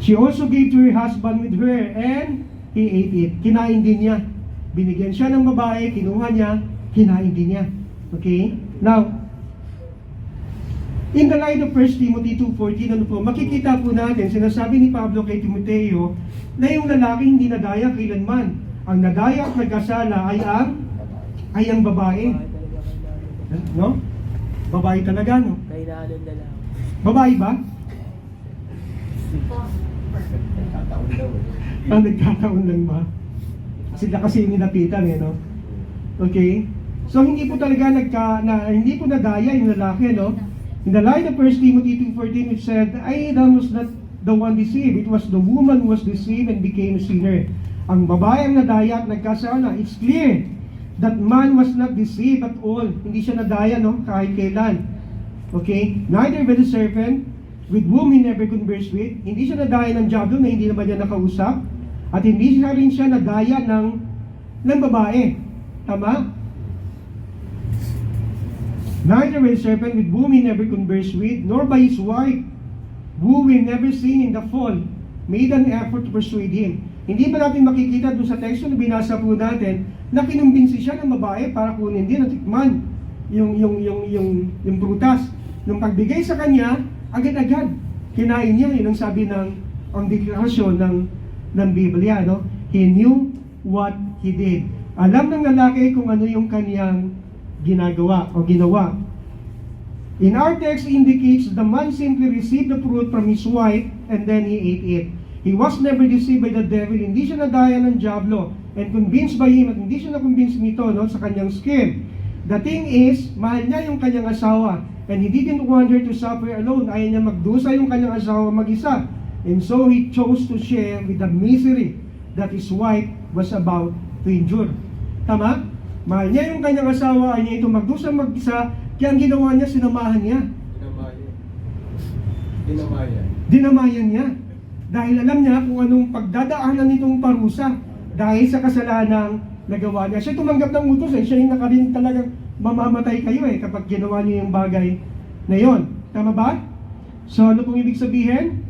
She also gave to her husband with her, and he ate it. Kinain din niya. Binigyan siya ng babae, kinuha niya, kinain din niya. Okay? Now, in the light of 1 Timothy 2:14, ano po, makikita po natin, sinasabi ni Pablo kay Timoteo, na yung lalaki hindi nadaya kailanman. Ang nadaya at nagkasala ay ang babae. No? Babae talaga, no? Kailangan na lang. Babae ba? Tataon daw eh. Nagkataon lang ba? Sila kasi nilapitan eh, no? Okay? So hindi po talaga hindi po nadaya yung lalaki, no? In the light of 1 Timothy 2:14, it said, Adam was not the one deceived, it was the woman who was deceived and became a sinner. Ang babae ang nadaya at nagkasala. It's clear that man was not deceived at all. Hindi siya nadaya, no? Kahit kailan. Okay? Neither by the serpent, with whom he never conversed with. Hindi siya nadaya ng diablo na hindi naman niya nakausap. At hindi rin siya nadaya ng babae. Tama? Neither by the serpent with whom he never conversed with, nor by his wife, who we never seen in the fall, made an effort to persuade him. Hindi ba natin makikita doon sa teksto na binasa po natin na kinumbinsi siya ng babae para kunin din at tikman yung prutas. Nung pagbigay sa kanya, agad-agad kinain niya. Yun ang sabi ang deklarasyon ng Biblia, no? He knew what he did. Alam ng lalaki kung ano yung kaniyang ginagawa o ginawa. In our text indicates the man simply received the fruit from his wife and then he ate it. He was never deceived by the devil. Hindi siya nadaya ng diablo and convinced by him, at hindi siya na-convince nito, no, sa kanyang scheme. The thing is, mahal niya yung kanyang asawa and he didn't want her to suffer alone. Ayaw niya magdusa yung kanyang asawa mag-isa. And so he chose to share with the misery that his wife was about to endure. Tama? Mahal niya yung kanyang asawa, ayaw niya ito magdusa mag-isa, kaya ang ginawa niya, sinamahan niya. Dinamayan niya. Dahil alam niya kung anong pagdadaanan nitong parusa dahil sa kasalanang nagawa niya. Siya tumanggap ng utos siya yung nakarin talagang mamamatay kayo kapag ginawa niyo yung bagay na yon. Tama ba? So ano pong ibig sabihin?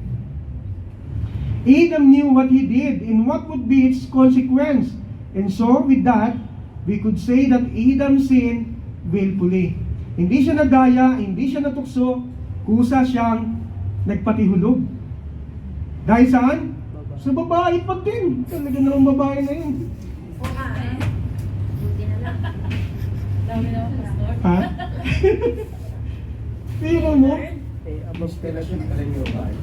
Adam knew what he did and what would be its consequence. And so with that, we could say that Adam sinned willfully. Hindi siya nadaya, hindi siya natukso, kusa siyang nagpatihulog. Dahil saan? Sa babae pa din. Talaga naman babae na yun. Buti na lang. Dami naman, Pastor. Ha? Pero mo, Inspiration pa rin yung bahay.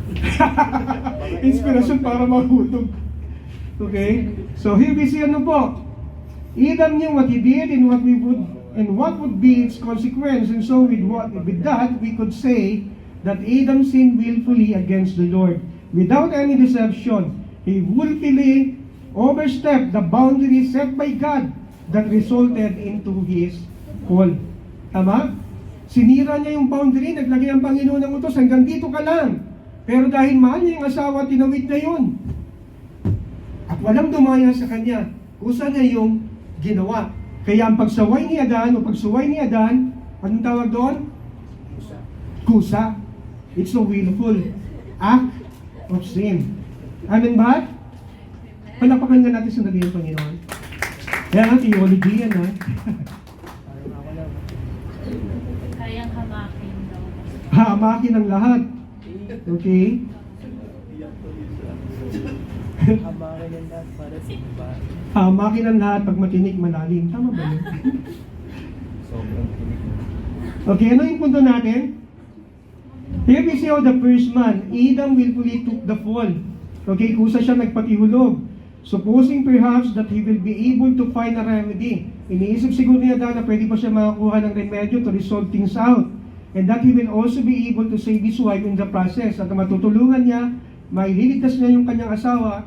inspirasyon para mahulog. Okay? So here we see ano po. Adam knew what he did and what would be its consequence. And so with that, we could say that Adam sinned willfully against the Lord. Without any deception, he willfully overstepped the boundary set by God that resulted into his fall. Tama? Sinira niya yung boundary, naglagay ang Panginoon ng utos, hanggang dito ka lang. Pero dahil mahal niya yung asawa, tinawid na yun. At walang dumaya sa kanya. Kusa niya yung ginawa. Kaya ang pagsuway ni Adan, anong tawag doon? Kusa. It's a willful act of sin. Amen ba? Palapakan nga natin sandali ang Panginoon. Kaya ang theology yan, ha? Kayang hamakin daw. Hamakin ang lahat. Okay? Hamakin ang lahat para sa babae. Hamakin ang lahat pag matinik, malalim. Tama ba yun? Sobrang tinig. Okay, ano yung punto natin? Here we see how the first man, Adam, willfully took the fall. Okay, kusa siya nagpatihulog. Supposing perhaps that he will be able to find a remedy. Iniisip siguro niya na pwede pa siya makakuha ng remedyo to resolve things out. And that he will also be able to save his wife in the process. At matutulungan niya maililigtas niya yung kanyang asawa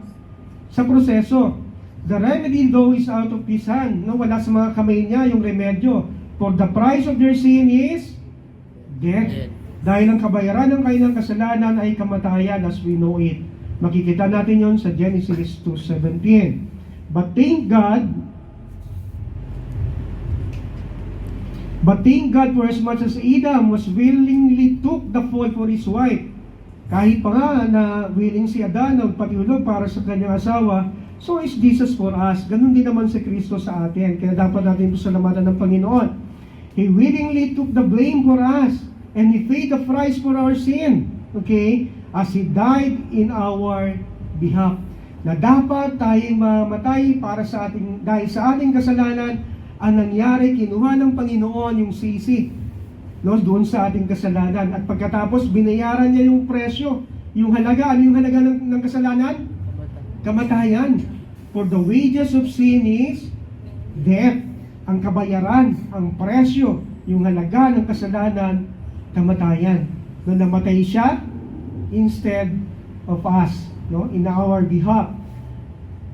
sa proseso. The remedy though is out of his hand. No, wala sa mga kamay niya yung remedyo. For the price of their sin is death. Dahil ang kabayaran ng kanilang kasalanan ay kamatayan as we know it. Makikita natin yon sa Genesis 2:17. But thank God for as much as Adam was willingly took the fall for his wife. Kahit pa nga na willing si Adan na patulog para sa kanyang asawa, so is Jesus for us. Ganun din naman si Kristo sa atin. Kaya dapat natin pasalamatan ng Panginoon. He willingly took the blame for us and He paid the price for our sin. Okay? As He died in our behalf. Na dapat tayong mamatay para sa ating, dahil sa ating kasalanan, ang nangyari, kinuha ng Panginoon yung sisi, no, doon sa ating kasalanan. At pagkatapos, binayaran niya yung presyo, yung halaga. Ano yung halaga ng kasalanan? Kamatayan. For the wages of sin is death. Ang kabayaran, ang presyo, yung halaga ng kasalanan, kamatayan. No, namatay siya instead of us, no, in our behalf.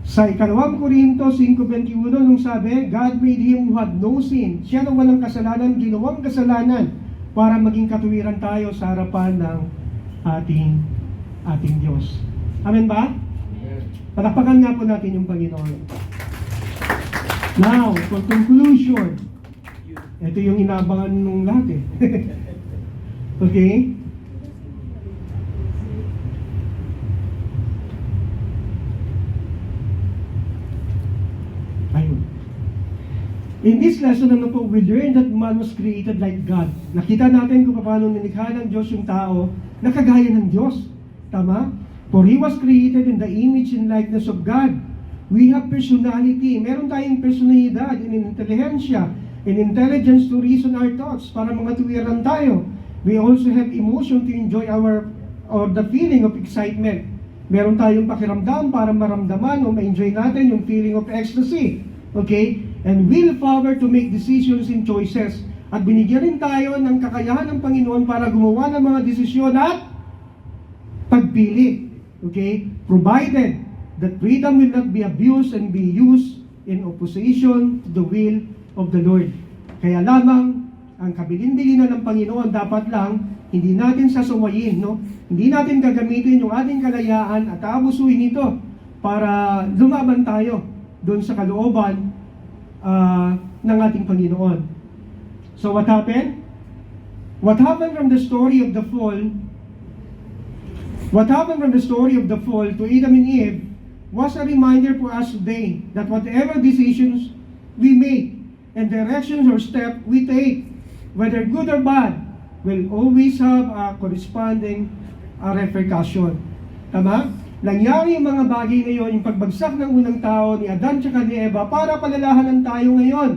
Sa 2 Korinto 5:21 nung sabi, God made Him who had no sin. Siya na walang kasalanan, ginawang kasalanan para maging katuwiran tayo sa harapan ng ating Diyos. Amen ba? Palakpakan nga po natin yung Panginoon. Now, for conclusion, ito yung inabangan nung lahat eh. Okay? Ayun. In this lesson, ano po, we learn that man was created like God. Nakita natin kung paano nilikha ng Diyos yung tao na kagaya ng Diyos. Tama? For He was created in the image and likeness of God. We have personality. Meron tayong personalidad, in intelligensya, in intelligence to reason our thoughts, para mga tuwiran tayo. We also have emotion to enjoy or the feeling of excitement. Meron tayong pakiramdam para maramdaman o ma-enjoy natin yung feeling of ecstasy. Okay? And willpower to make decisions and choices. At binigyan rin tayo ng kakayahan ng Panginoon para gumawa ng mga desisyon at pagpili. Okay? Provided that freedom will not be abused and be used in opposition to the will of the Lord. Kaya lamang, ang kabilin-bilinan ng Panginoon, dapat lang, hindi natin sasawayin, no? Hindi natin gagamitin yung ating kalayaan at aabusuhin ito para lumaban tayo doon sa kalooban ng ating Panginoon. So what happened? What happened from the story of the fall? What happened from the story of the fall to Adam and Eve was a reminder for us today that whatever decisions we make and directions or step we take, whether good or bad, will always have a corresponding repercussion. Tama? Nangyari yung mga bagay ngayon, yung pagbagsak ng unang tao ni Adan at ni Eva, para palalahanan tayo ngayon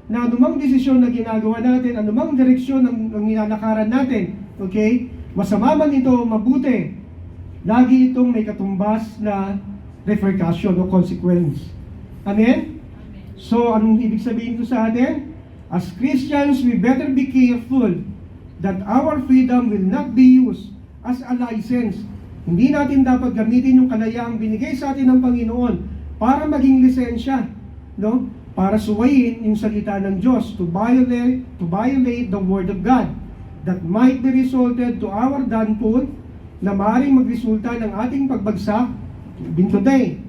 na anumang desisyon na ginagawa natin, anumang direksyon ng nilalakaran natin, okay? Masama man ito, mabuti, lagi itong may katumbas na repercussion o consequence. Amen? So, anong ibig sabihin ito sa atin? As Christians, we better be careful that our freedom will not be used as a license. Hindi natin dapat gamitin yung kalayaang binigay sa atin ng Panginoon para maging lisensya, no? Para suwayin yung salita ng Diyos, to violate the Word of God, that might be resulted to our downfall, na maaaring magresulta ng ating pagbagsak even today.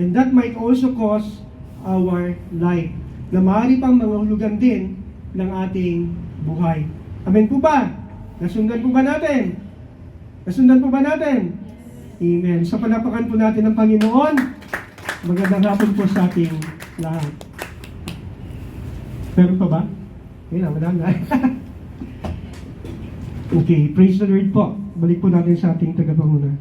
And that might also cause our life, na maaari pang manghulugan din ng ating buhay. Amen po ba? Nasundan po ba natin? Nasundan po ba natin? Amen. Sa palapakan po natin ng Panginoon, magandang hapon po sa ating lahat. Meron pa ba? Wala na. Okay, praise the Lord po. Balik po natin sa ating tagapanguna.